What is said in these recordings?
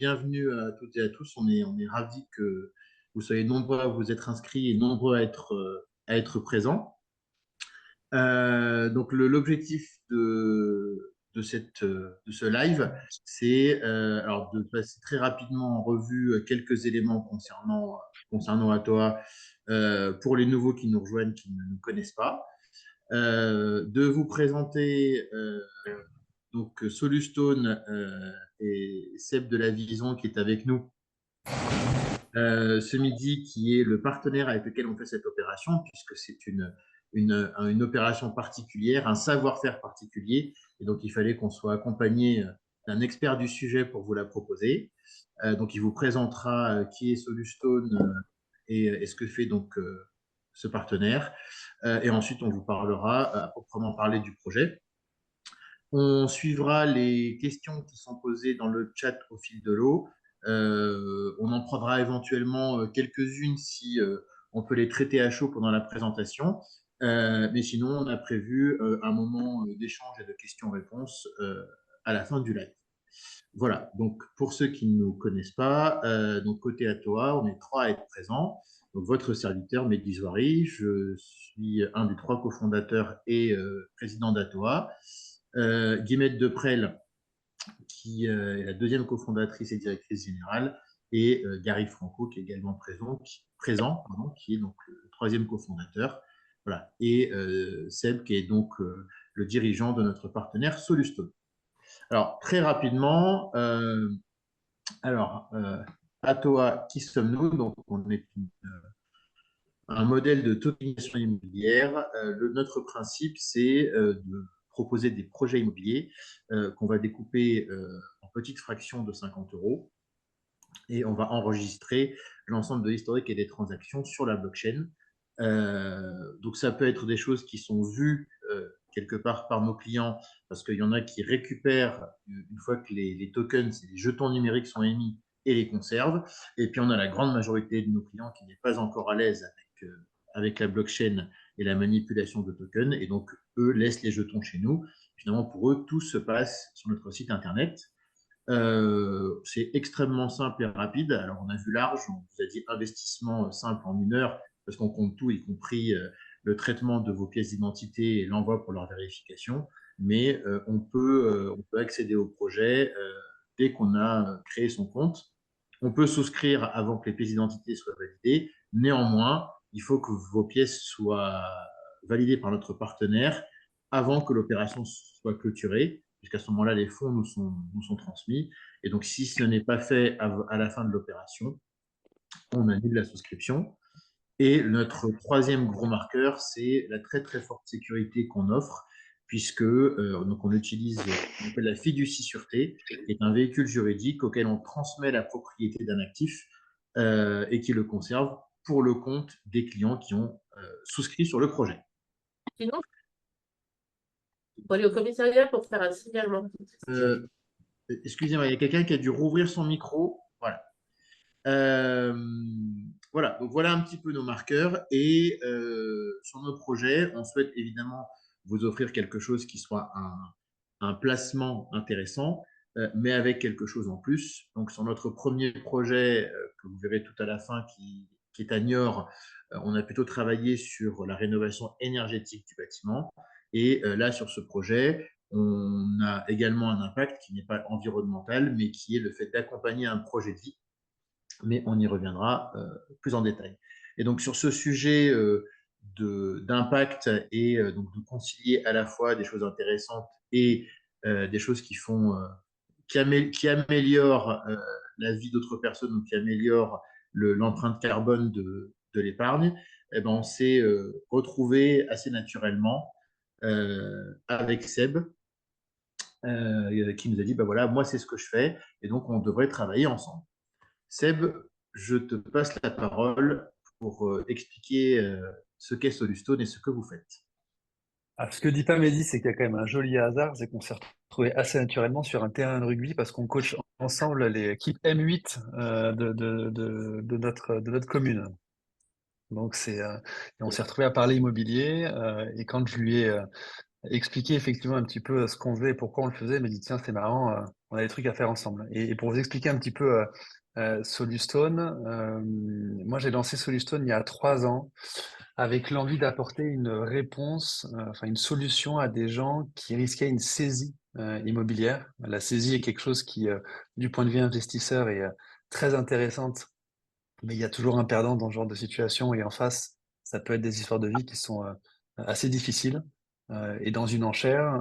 bienvenue à toutes et à tous. On est ravis que vous soyez nombreux à vous être inscrits et nombreux à être présents. Donc, l'objectif de ce live, c'est alors de passer très rapidement en revue quelques éléments concernant Atoa pour les nouveaux qui nous rejoignent, qui ne nous connaissent pas. De vous présenter donc Solustone et Seb de la Vison qui est avec nous ce midi, qui est le partenaire avec lequel on fait cette opération, puisque c'est une opération particulière, un savoir-faire particulier, et donc il fallait qu'on soit accompagné d'un expert du sujet pour vous la proposer. Donc il vous présentera qui est Solustone et ce que fait donc ce partenaire. Et ensuite, on vous parlera à proprement parler du projet. On suivra les questions qui sont posées dans le chat au fil de l'eau. On en prendra éventuellement quelques-unes si on peut les traiter à chaud pendant la présentation. Mais sinon, on a prévu un moment d'échange et de questions-réponses à la fin du live. Voilà, donc pour ceux qui ne nous connaissent pas, donc côté Atoa, on est trois à être présents. Donc votre serviteur, Mehdi Zouari, je suis un des trois cofondateurs et président d'Atoa. Guillemette Deprel, qui est la deuxième cofondatrice et directrice générale, et Gary Franco, qui est également présent, qui est donc le troisième cofondateur. Voilà. Et Seb, qui est donc le dirigeant de notre partenaire Solustone. Alors, très rapidement, Atoa, qui sommes-nous? Donc, on est un modèle de tokenisation immobilière. Notre principe, c'est de proposer des projets immobiliers qu'on va découper en petites fractions de 50 euros et on va enregistrer l'ensemble de l'historique et des transactions sur la blockchain. Donc, ça peut être des choses qui sont vues quelque part par nos clients parce qu'il y en a qui récupèrent une fois que les tokens, les jetons numériques sont émis et les conservent. Et puis, on a la grande majorité de nos clients qui n'est pas encore à l'aise avec la blockchain et la manipulation de tokens. Et donc, eux laissent les jetons chez nous. Finalement, pour eux, tout se passe sur notre site Internet. C'est extrêmement simple et rapide. Alors, on a vu large, on vous a dit investissement simple en 1 heure, parce qu'on compte tout, y compris le traitement de vos pièces d'identité et l'envoi pour leur vérification. Mais on peut accéder au projet dès qu'on a créé son compte. On peut souscrire avant que les pièces d'identité soient validées. Néanmoins, il faut que vos pièces soient validées par notre partenaire avant que l'opération soit clôturée, puisqu'à ce moment-là, les fonds nous sont transmis. Et donc, si ce n'est pas fait à la fin de l'opération, on annule la souscription. Et notre troisième gros marqueur, c'est la très très forte sécurité qu'on offre, puisque donc on utilise ce qu'on appelle la fiducie sûreté, qui est un véhicule juridique auquel on transmet la propriété d'un actif et qui le conserve pour le compte des clients qui ont souscrit sur le projet. Sinon, il faut aller au commissariat pour faire un signalement. Excusez-moi, il y a quelqu'un qui a dû rouvrir son micro. Voilà. Euh, voilà, donc voilà un petit peu nos marqueurs. Et sur nos projets, on souhaite évidemment vous offrir quelque chose qui soit un placement intéressant, mais avec quelque chose en plus. Donc sur notre premier projet, que vous verrez tout à la fin, qui est à Niort, on a plutôt travaillé sur la rénovation énergétique du bâtiment. Et là, sur ce projet, on a également un impact qui n'est pas environnemental, mais qui est le fait d'accompagner un projet de vie, mais on y reviendra plus en détail. Et donc sur ce sujet d'impact et donc de concilier à la fois des choses intéressantes et des choses qui améliorent la vie d'autres personnes ou qui améliorent l'empreinte carbone de l'épargne, eh ben, on s'est retrouvé assez naturellement avec Seb, qui nous a dit, bah voilà, moi c'est ce que je fais, et donc on devrait travailler ensemble. Seb, je te passe la parole pour expliquer ce qu'est Solustone et ce que vous faites. Alors, ce que dit pas Mehdi, c'est qu'il y a quand même un joli hasard, c'est qu'on s'est retrouvé assez naturellement sur un terrain de rugby parce qu'on coach ensemble les équipes M8 de notre commune. Donc et on s'est retrouvé à parler immobilier et quand je lui ai expliqué effectivement un petit peu ce qu'on faisait et pourquoi on le faisait, il m'a dit tiens c'est marrant, on a des trucs à faire ensemble. Et pour vous expliquer un petit peu Solustone, moi j'ai lancé Solustone il y a 3 ans avec l'envie d'apporter une réponse, enfin une solution à des gens qui risquaient une saisie immobilière. La saisie est quelque chose qui, du point de vue investisseur, est très intéressante, mais il y a toujours un perdant dans ce genre de situation et en face, ça peut être des histoires de vie qui sont assez difficiles. Et dans une enchère,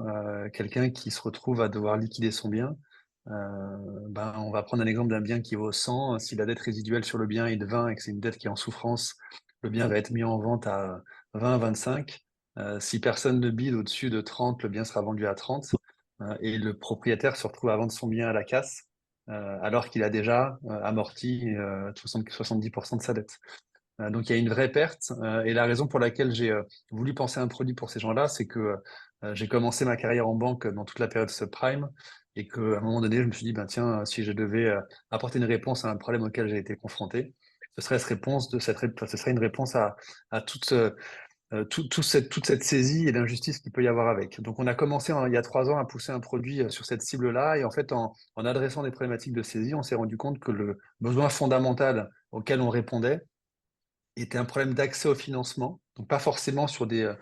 quelqu'un qui se retrouve à devoir liquider son bien, ben, on va prendre un exemple d'un bien qui vaut 100. Si la dette résiduelle sur le bien est de 20 et que c'est une dette qui est en souffrance, le bien va être mis en vente à 20, 25. Si personne ne bide au-dessus de 30, le bien sera vendu à 30. Et le propriétaire se retrouve à vendre son bien à la casse, alors qu'il a déjà amorti 70% de sa dette. Donc il y a une vraie perte. Et la raison pour laquelle j'ai voulu penser à un produit pour ces gens-là, c'est que j'ai commencé ma carrière en banque dans toute la période subprime et qu'à un moment donné, je me suis dit, ben, tiens, si je devais apporter une réponse à un problème auquel j'ai été confronté, ce serait, ce serait une réponse à toute cette saisie et l'injustice qu'il peut y avoir avec. Donc on a commencé il y a 3 ans à pousser un produit sur cette cible-là et en fait en adressant des problématiques de saisie, on s'est rendu compte que le besoin fondamental auquel on répondait était un problème d'accès au financement, donc pas forcément sur des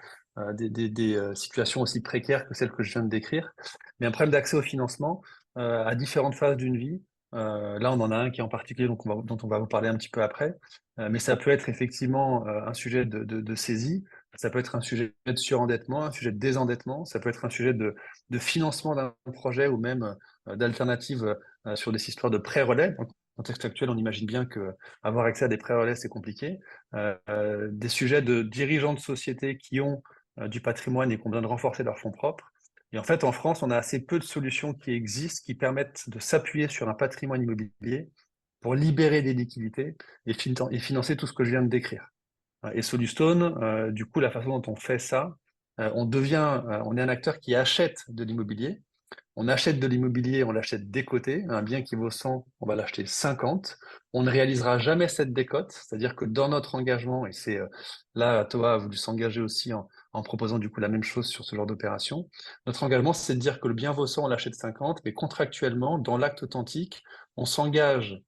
situations aussi précaires que celles que je viens de décrire, mais un problème d'accès au financement à différentes phases d'une vie. Là, on en a un qui est en particulier dont on va vous parler un petit peu après, mais ça peut être effectivement un sujet de saisie, ça peut être un sujet de surendettement, un sujet de désendettement, ça peut être un sujet de financement d'un projet ou même d'alternatives sur des histoires de prêt-relais. Dans le contexte actuel, on imagine bien que avoir accès à des prêts-relais, c'est compliqué. Des sujets de dirigeants de sociétés qui ont du patrimoine et qui ont besoin de renforcer leurs fonds propres. Et en fait, en France, on a assez peu de solutions qui existent qui permettent de s'appuyer sur un patrimoine immobilier pour libérer des liquidités et financer tout ce que je viens de décrire. Et Solustone, du coup, la façon dont on fait ça, on est un acteur qui achète de l'immobilier. On achète de l'immobilier, on l'achète décoté. Un bien qui vaut 100, on va l'acheter 50. On ne réalisera jamais cette décote, c'est-à-dire que dans notre engagement, et c'est là, Toa a voulu s'engager aussi en proposant du coup la même chose sur ce genre d'opération. Notre engagement, c'est de dire que le bien vaut 100, on l'achète 50, mais contractuellement, dans l'acte authentique, on s'engage,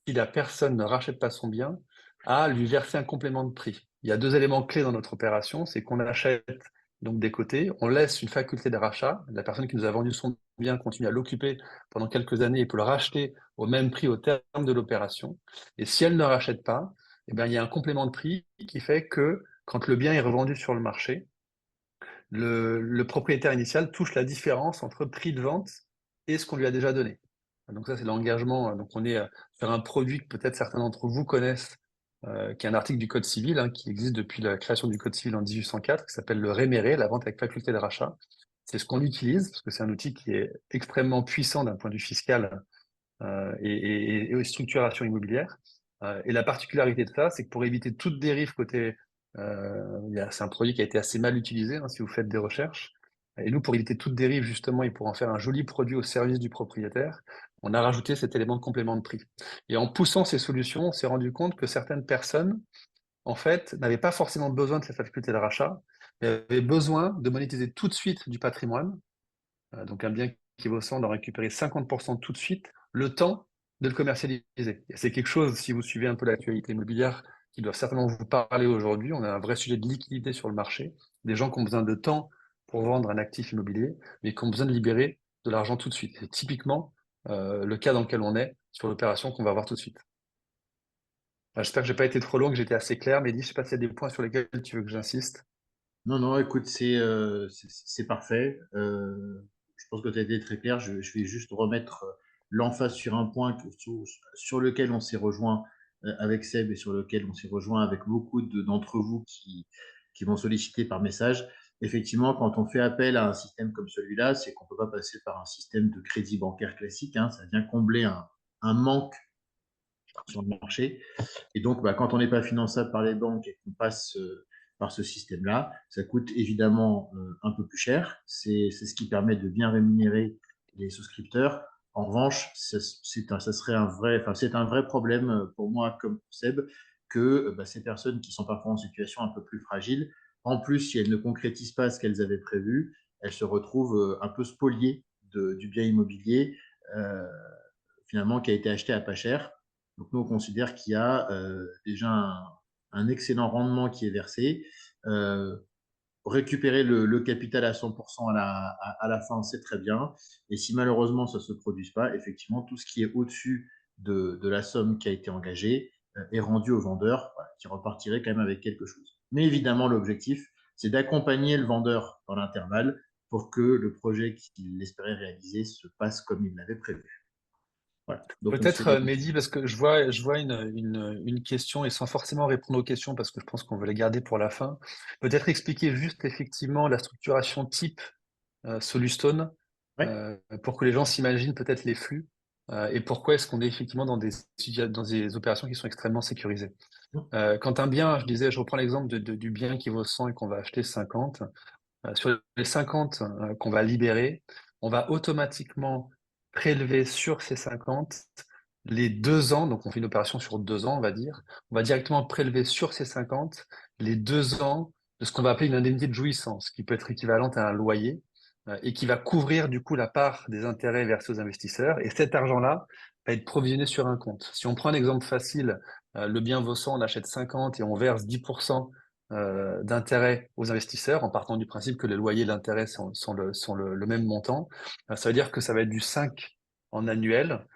si la personne ne rachète pas son bien, à lui verser un complément de prix. Il y a 2 éléments clés dans notre opération, c'est qu'on achète donc des côtés, on laisse une faculté de rachat. La personne qui nous a vendu son bien continue à l'occuper pendant quelques années et peut le racheter au même prix au terme de l'opération. Et si elle ne rachète pas, eh bien, il y a un complément de prix qui fait que quand le bien est revendu sur le marché, le propriétaire initial touche la différence entre prix de vente et ce qu'on lui a déjà donné. Donc ça, c'est l'engagement. Donc on est sur un produit que peut-être certains d'entre vous connaissent, qui est un article du Code civil, hein, qui existe depuis la création du Code civil en 1804, qui s'appelle le réméré, la vente avec faculté de rachat. C'est ce qu'on utilise, parce que c'est un outil qui est extrêmement puissant d'un point de vue fiscal et structuration immobilière. Et la particularité de ça, c'est que pour éviter toute dérive côté, c'est un produit qui a été assez mal utilisé, hein, si vous faites des recherches. Et nous, pour éviter toute dérive, justement, et pour en faire un joli produit au service du propriétaire, on a rajouté cet élément de complément de prix. Et en poussant ces solutions, on s'est rendu compte que certaines personnes, en fait, n'avaient pas forcément besoin de cette faculté de rachat, mais avaient besoin de monétiser tout de suite du patrimoine. Donc un bien qui vaut 100 d'en récupérer 50% tout de suite, le temps de le commercialiser. Et c'est quelque chose, si vous suivez un peu l'actualité immobilière, qui doit certainement vous parler aujourd'hui. On a un vrai sujet de liquidité sur le marché, des gens qui ont besoin de temps pour vendre un actif immobilier, mais qui ont besoin de libérer de l'argent tout de suite. C'est typiquement le cas dans lequel on est sur l'opération qu'on va voir tout de suite. Enfin, j'espère que j'ai pas été trop long, que j'étais assez clair, mais dis, je sais pas s'il y a des points sur lesquels tu veux que j'insiste. Non, non, écoute, c'est parfait. Je pense que tu as été très clair. Je vais juste remettre l'emphase sur un point sur lequel on s'est rejoint avec Seb et sur lequel on s'est rejoint avec beaucoup d'entre vous qui m'ont sollicité par message. Effectivement, quand on fait appel à un système comme celui-là, c'est qu'on ne peut pas passer par un système de crédit bancaire classique, hein. Ça vient combler un manque sur le marché. Et donc, bah, quand on n'est pas finançable par les banques et qu'on passe par ce système-là, ça coûte évidemment un peu plus cher. C'est ce qui permet de bien rémunérer les souscripteurs. En revanche, ça serait un vrai, enfin, c'est un vrai problème pour moi comme pour Seb que bah, ces personnes qui sont parfois en situation un peu plus fragile, en plus, si elles ne concrétisent pas ce qu'elles avaient prévu, elles se retrouvent un peu spoliées du bien immobilier finalement, qui a été acheté à pas cher. Donc, nous, on considère qu'il y a déjà un excellent rendement qui est versé. Récupérer le capital à 100% à la fin, c'est très bien. Et si malheureusement ça ne se produise pas, effectivement, tout ce qui est au-dessus de la somme qui a été engagée est rendu au vendeur, voilà, qui repartirait quand même avec quelque chose. Mais évidemment, l'objectif, c'est d'accompagner le vendeur dans l'intervalle pour que le projet qu'il espérait réaliser se passe comme il l'avait prévu. Voilà. Donc, on se Peut-être, fait... Mehdi, parce que je vois une question, et sans forcément répondre aux questions, parce que je pense qu'on veut les garder pour la fin, peut-être expliquer juste effectivement la structuration type Solustone, Ouais. pour que les gens s'imaginent peut-être les flux, et pourquoi est-ce qu'on est effectivement dans des opérations qui sont extrêmement sécurisées. Quand un bien, je disais, je reprends l'exemple du bien qui vaut 100 et qu'on va acheter 50, sur les 50 qu'on va libérer, on va automatiquement prélever sur ces 50 les 2 ans, donc on fait une opération sur 2 ans, on va dire, on va directement prélever sur ces 50 les 2 ans de ce qu'on va appeler une indemnité de jouissance, qui peut être équivalente à un loyer, et qui va couvrir du coup la part des intérêts versés aux investisseurs. Et cet argent-là va être provisionné sur un compte. Si on prend un exemple facile, le bien vaut 100, on achète 50 et on verse 10% d'intérêt aux investisseurs, en partant du principe que les loyers et l'intérêt sont le même montant. Ça veut dire que ça va être du 5 en annuel,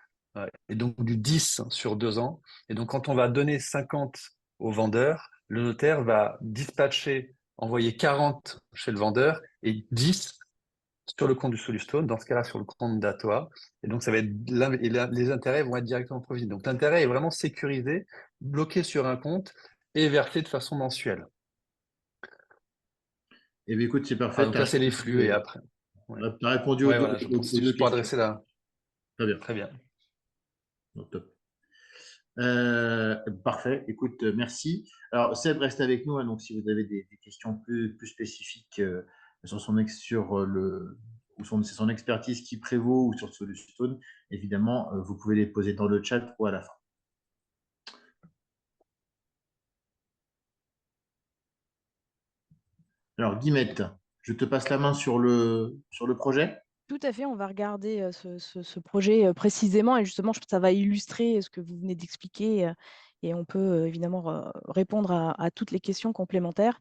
et donc du 10 sur 2 ans. Et donc, quand on va donner 50 au vendeur, le notaire va dispatcher, envoyer 40 chez le vendeur et 10 sur le compte du Solustone, dans ce cas-là sur le compte d'Atoa. Et donc, ça va être les intérêts vont être directement provisionnés. Donc, l'intérêt est vraiment sécurisé, bloqué sur un compte et versé de façon mensuelle. Eh bien, écoute, c'est Ah, parfait. donc là, c'est les flux et après. Ouais, Tu as répondu ouais, voilà, je pense que aux c'est deux juste pour questions. adresser la. Très bien. Très bien. Donc, top. Parfait. Écoute, merci. Alors, Seb reste avec nous, hein, donc si vous avez des questions plus spécifiques sur sur c'est son expertise qui prévaut ou sur Solustone, évidemment, vous pouvez les poser dans le chat ou à la fin. Alors, Guillemette, je te passe la main sur le projet. Tout à fait, on va regarder ce projet précisément et justement, je pense que ça va illustrer ce que vous venez d'expliquer et on peut évidemment répondre à toutes les questions complémentaires.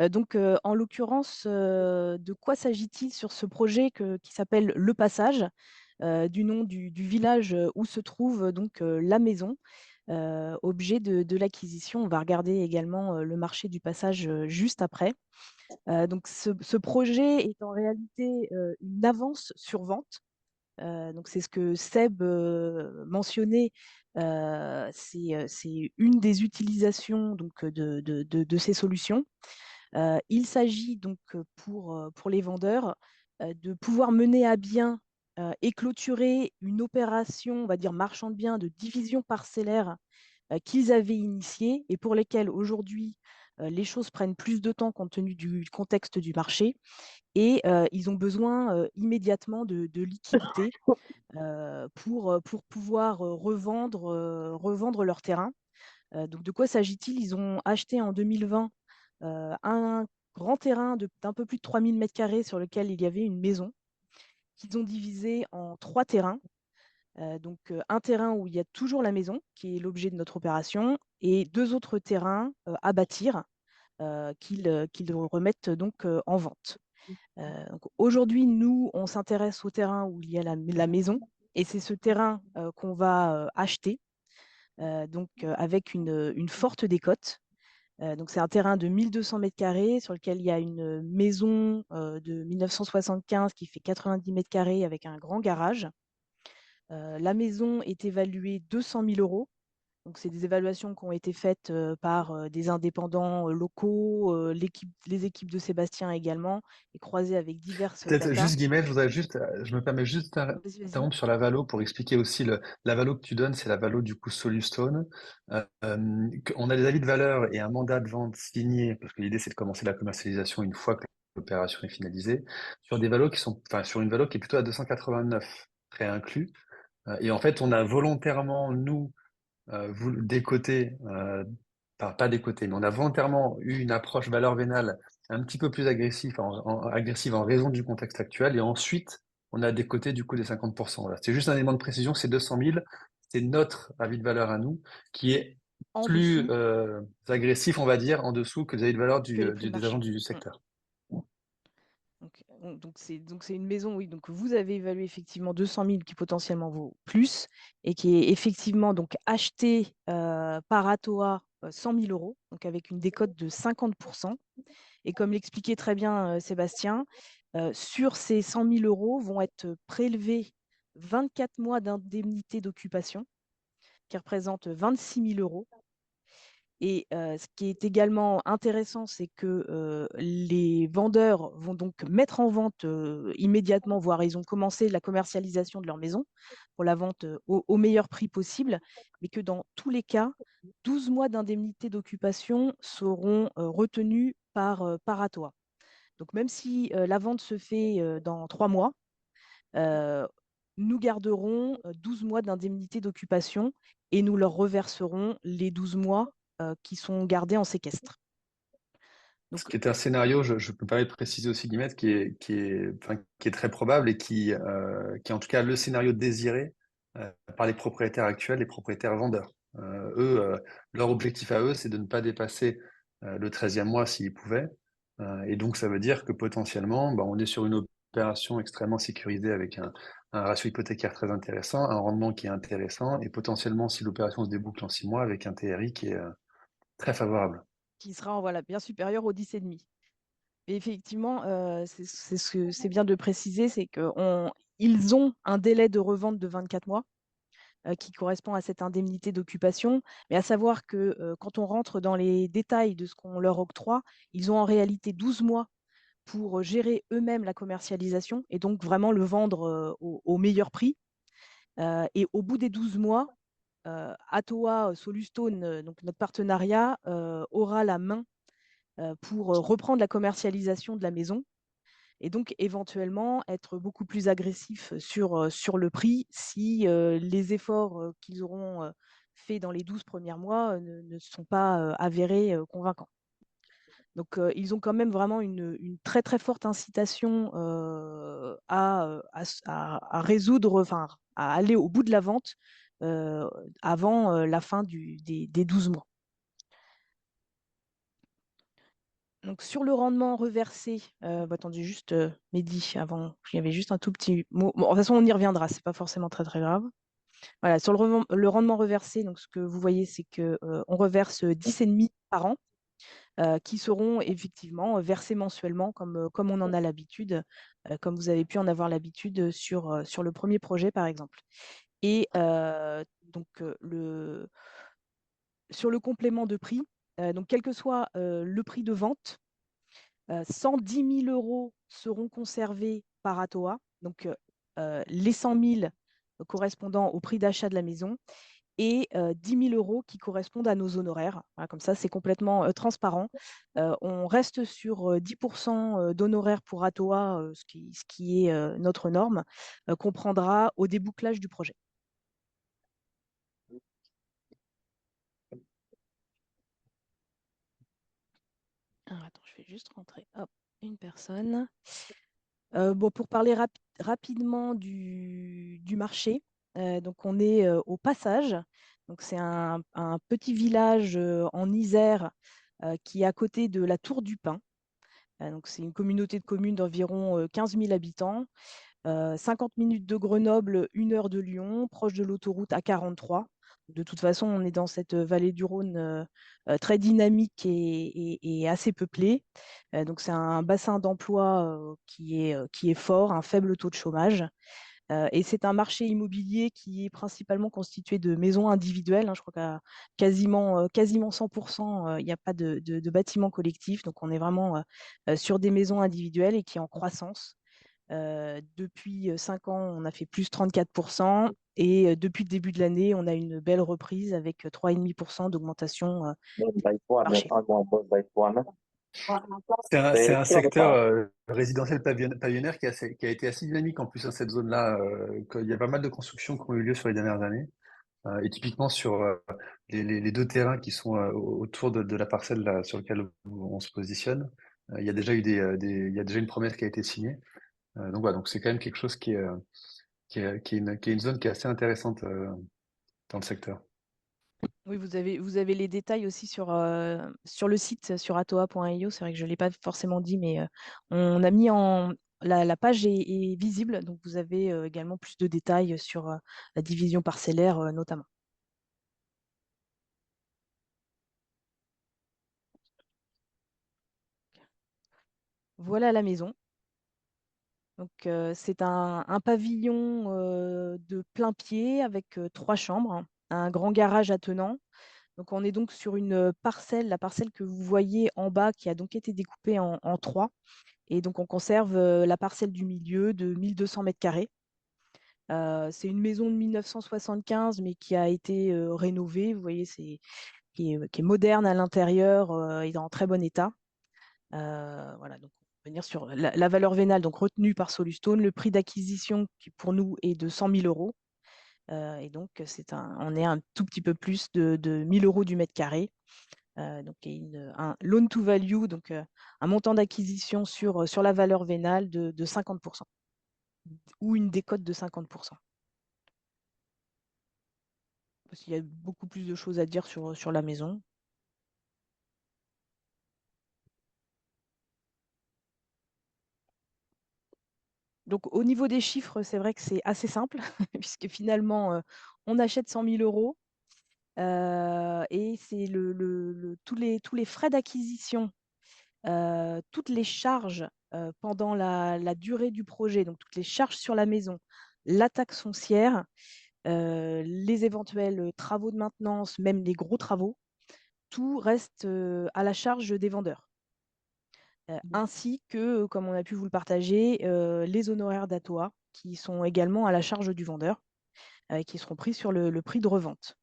Donc, en l'occurrence, de quoi s'agit-il sur ce projet qui s'appelle Le Passage, du nom du village où se trouve donc la maison, objet de l'acquisition. On va regarder également le marché du passage juste après. Donc, ce projet est en réalité une avance sur vente. Donc, c'est ce que Seb mentionnait. C'est une des utilisations donc, de ces solutions. Il s'agit donc pour les vendeurs de pouvoir mener à bien et clôturer une opération, on va dire marchand de biens, de division parcellaire qu'ils avaient initiée et pour lesquelles aujourd'hui les choses prennent plus de temps compte tenu du contexte du marché et ils ont besoin immédiatement de liquidités pour pouvoir revendre leur terrain. Donc de quoi s'agit-il? Ils ont acheté en 2020 un grand terrain d'un peu plus de 3000 m² sur lequel il y avait une maison qu'ils ont divisé en 3 terrains. Donc un terrain où il y a toujours la maison, qui est l'objet de notre opération, et 2 autres terrains à bâtir qu'ils remettent donc en vente. Donc, aujourd'hui, nous, on s'intéresse au terrain où il y a la maison, et c'est ce terrain qu'on va acheter, donc avec une forte décote. Donc c'est un terrain de 1200 m² sur lequel il y a une maison de 1975 qui fait 90 m² avec un grand garage. La maison est évaluée 200 000 euros. Donc, c'est des évaluations qui ont été faites par des indépendants locaux, les équipes de Sébastien également, et croisées avec diverses Peut-être datas. juste, Guillemette, je me permets juste Vas-y, vas-y. d'interrompre sur la valo pour expliquer aussi la valo que tu donnes, c'est la valo du coup Solustone. On a des avis de valeur et un mandat de vente signé, parce que l'idée c'est de commencer la commercialisation une fois que l'opération est finalisée, sur des valos sur une valo qui est plutôt à 289, prêt inclus. Et en fait, on a volontairement, nous, décoté, pas décoté, mais on a volontairement eu une approche valeur vénale un petit peu plus agressive en raison du contexte actuel. Et ensuite, on a décoté du coup des 50%. Voilà. C'est juste un élément de précision, c'est 200 000, c'est notre avis de valeur à nous, qui est En plus dessous agressif, on va dire, en dessous que les avis de valeur que les prix de des agents marché. du secteur. Donc c'est une maison, oui. Donc vous avez évalué effectivement 200 000 qui potentiellement vaut plus et qui est effectivement donc acheté par Atoa 100 000 euros, donc avec une décote de 50%. Et comme l'expliquait très bien Sébastien, sur ces 100 000 euros vont être prélevés 24 mois d'indemnité d'occupation qui représentent 26 000 euros. Et ce qui est également intéressant, c'est que les vendeurs vont donc mettre en vente immédiatement, voire ils ont commencé la commercialisation de leur maison pour la vente au meilleur prix possible, mais que dans tous les cas, 12 mois d'indemnité d'occupation seront retenus par Atoa. Donc même si la vente se fait dans 3 mois, euh, nous garderons 12 mois d'indemnité d'occupation et nous leur reverserons les 12 mois qui sont gardés en séquestre. Ce Donc, qui est un scénario, je peux me permettre de préciser aussi, Guillemette, qui est très probable et qui est en tout cas le scénario désiré par les propriétaires actuels, les propriétaires vendeurs. Leur objectif à eux, c'est de ne pas dépasser le 13e mois s'ils pouvaient. Et donc, ça veut dire que potentiellement, on est sur une opération extrêmement sécurisée avec un ratio hypothécaire très intéressant, un rendement qui est intéressant et potentiellement, si l'opération se déboucle en 6 mois, avec un TRI qui est très favorable. qui sera voilà, bien supérieur aux 10,5. Et effectivement, c'est bien de préciser, c'est qu'ils ont un délai de revente de 24 mois qui correspond à cette indemnité d'occupation. Mais à savoir que quand on rentre dans les détails de ce qu'on leur octroie, ils ont en réalité 12 mois pour gérer eux-mêmes la commercialisation et donc vraiment le vendre au meilleur prix. Et au bout des 12 mois, Atoa Solustone, donc notre partenariat, aura la main pour reprendre la commercialisation de la maison et donc éventuellement être beaucoup plus agressif sur le prix si les efforts qu'ils auront faits dans les 12 premiers mois ne sont pas avérés convaincants. Donc, ils ont quand même vraiment une très très forte incitation à résoudre, enfin, à aller au bout de la vente avant la fin des 12 mois. Donc, sur le rendement reversé, attendez juste, Mehdi, avant, il y avait juste un tout petit mot. Bon, de toute façon, on y reviendra, c'est pas forcément très très grave. Voilà, sur le rendement reversé, donc ce que vous voyez, c'est qu'on reverse 10,5 par an. Qui seront effectivement versés mensuellement comme on en a l'habitude, comme vous avez pu en avoir l'habitude sur le premier projet, par exemple. Et donc, sur le complément de prix, donc quel que soit le prix de vente, 110 000 euros seront conservés par Atoa, donc les 100 000 correspondant au prix d'achat de la maison et 10 000 euros qui correspondent à nos honoraires. Voilà, comme ça, c'est complètement transparent. On reste sur 10% d'honoraires pour Atoa, ce qui est notre norme, qu'on prendra au débouclage du projet. Alors, attends, je vais juste rentrer hop, une personne. Pour parler rapidement du marché, donc on est au Passage. Donc c'est un petit village en Isère qui est à côté de la Tour du Pin. Donc c'est une communauté de communes d'environ 15 000 habitants. 50 minutes de Grenoble, 1 heure de Lyon, proche de l'autoroute A43. De toute façon, on est dans cette vallée du Rhône très dynamique et assez peuplée. Donc, c'est un bassin d'emploi qui est fort, un faible taux de chômage. Et c'est un marché immobilier qui est principalement constitué de maisons individuelles. Je crois qu'à quasiment 100%, il n'y a pas de bâtiments collectifs. Donc, on est vraiment sur des maisons individuelles et qui est en croissance. Depuis 5 ans, on a fait plus 34%. Et depuis le début de l'année, on a une belle reprise avec 3,5% d'augmentation marché. C'est un secteur résidentiel pavillonnaire qui a été assez dynamique en plus dans cette zone-là. Il y a pas mal de constructions qui ont eu lieu sur les dernières années. Et typiquement sur les deux terrains qui sont autour de la parcelle là, sur laquelle on se positionne, il y a déjà eu il y a déjà une promesse qui a été signée. Donc voilà, donc c'est quand même quelque chose qui est une zone qui est assez intéressante dans le secteur. Oui, vous avez les détails aussi sur le site, sur atoa.io. C'est vrai que je ne l'ai pas forcément dit, mais on a mis la page est visible, donc vous avez également plus de détails sur la division parcellaire notamment. Voilà la maison. Donc, c'est un pavillon de plein pied avec 3 chambres, un grand garage attenant. Donc, on est donc sur une parcelle, la parcelle que vous voyez en bas, qui a donc été découpée en 3. Et donc, on conserve la parcelle du milieu de 1200 mètres carrés. C'est une maison de 1975, mais qui a été rénovée. Vous voyez, qui est moderne à l'intérieur et en très bon état. Voilà, donc on va venir sur la valeur vénale donc retenue par Solustone, le prix d'acquisition qui pour nous est de 100 000 euros. Et donc on est un tout petit peu plus de 1 000 euros du mètre carré. Donc il y a un loan to value, donc un montant d'acquisition sur la valeur vénale de 50% ou une décote de 50%. Parce qu'il y a beaucoup plus de choses à dire sur la maison. Donc, au niveau des chiffres, c'est vrai que c'est assez simple, puisque finalement, on achète 100 000 euros et c'est tous les frais d'acquisition, toutes les charges pendant la durée du projet, donc toutes les charges sur la maison, la taxe foncière, les éventuels travaux de maintenance, même les gros travaux, tout reste à la charge des vendeurs. Ainsi que, comme on a pu vous le partager, les honoraires d'ATOA qui sont également à la charge du vendeur et qui seront pris sur le prix de revente.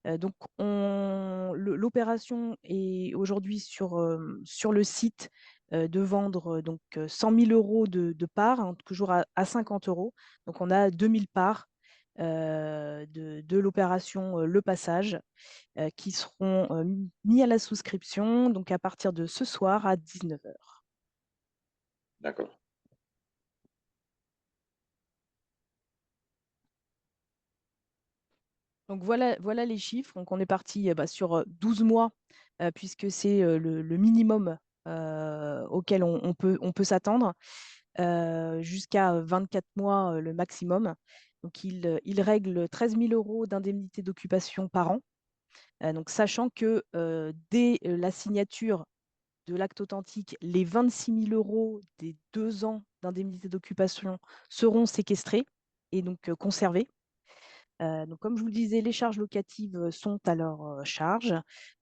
Donc, l'opération est aujourd'hui sur le site de vendre donc 100 000 euros de parts, hein, toujours à 50 euros. Donc, on a 2000 parts de l'opération Le Passage qui seront mis à la souscription donc à partir de ce soir à 19h. D'accord. Donc voilà les chiffres. Donc on est parti sur 12 mois, puisque c'est le minimum auquel on peut s'attendre, jusqu'à 24 mois le maximum. Donc il règle 13 000 euros d'indemnité d'occupation par an. Donc sachant que dès la signature de l'acte authentique, les 26 000 euros des 2 ans d'indemnité d'occupation seront séquestrés et donc conservés. Donc, comme je vous le disais, les charges locatives sont à leur charge.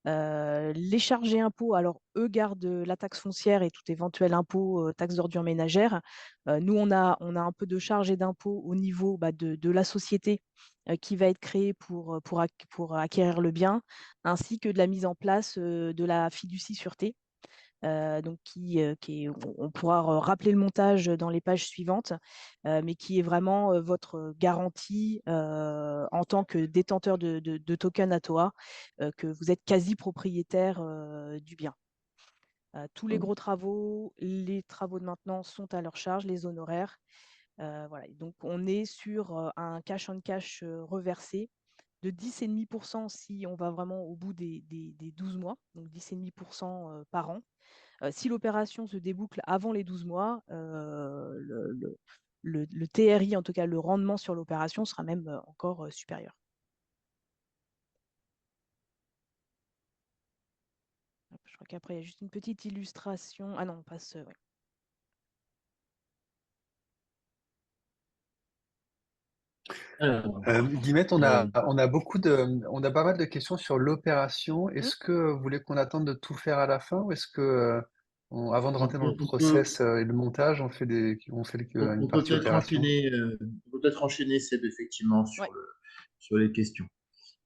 Les charges et impôts, alors eux gardent la taxe foncière et tout éventuel impôt, taxe d'ordure ménagère. Nous, on a un peu de charges et d'impôts au niveau de la société qui va être créée pour acquérir le bien, ainsi que de la mise en place de la fiducie sûreté. Donc on pourra rappeler le montage dans les pages suivantes, mais qui est vraiment votre garantie en tant que détenteur de token ATOA, que vous êtes quasi propriétaire du bien. Tous les gros travaux, les travaux de maintenance sont à leur charge, les honoraires. Voilà. Donc on est sur un cash on cash reversé de 10,5% si on va vraiment au bout des 12 mois, donc 10,5% par an. Si l'opération se déboucle avant les 12 mois, le TRI, en tout cas le rendement sur l'opération, sera même encore supérieur. Je crois qu'après, il y a juste une petite illustration. Ah non, on passe. Ouais. Alors, Guillemette, on euh, a on a pas mal de questions sur l'opération. Mm. Est-ce que vous voulez qu'on attende de tout faire à la fin ou est-ce que, avant de rentrer dans le on peut, process et le montage, on fait une on peut partie peut-être opération? enchaîner, Seb, effectivement, Ouais, sur les questions.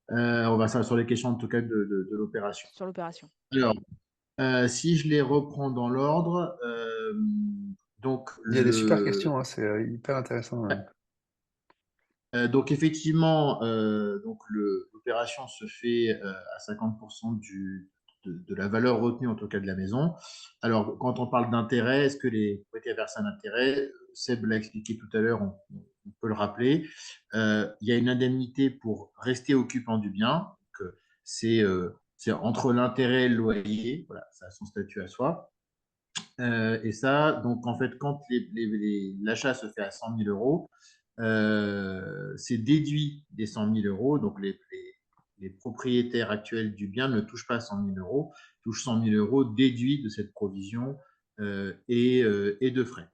On va ça sur les questions, en tout cas, de l'opération. sur l'opération. Alors, si je les reprends dans l'ordre, donc Il y a des super questions, hein, c'est hyper intéressant. donc effectivement, donc l'opération se fait à 50% de la valeur retenue, en tout cas de la maison. Alors, quand on parle d'intérêt, est-ce que les propriétaires versent un intérêt? Seb l'a expliqué tout à l'heure, on peut le rappeler. Il y a une indemnité pour rester occupant du bien. C'est entre l'intérêt et le loyer. Voilà, ça a son statut à soi. Et ça, donc en fait, quand l'achat se fait à 100 000 euros, c'est déduit des 100 000 euros. Donc les propriétaires actuels du bien ne touchent pas 100 000 euros, touchent 100 000 euros déduits de cette provision et de frais.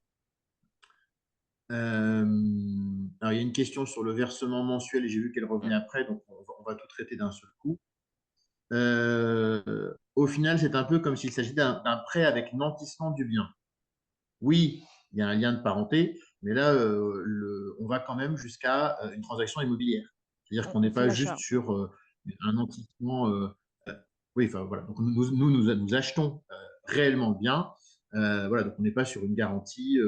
Alors, il y a une question sur le versement mensuel et j'ai vu qu'elle revenait après, donc on va tout traiter d'un seul coup. Au final, c'est un peu comme s'il s'agissait d'un prêt avec nantissement du bien. Oui, il y a un lien de parenté, mais là, on va quand même jusqu'à une transaction immobilière. C'est-à-dire qu'on n'est fait pas juste l'achat. sur un nantissement. Oui, enfin voilà. Donc nous achetons réellement le bien. Voilà, donc on n'est pas sur une garantie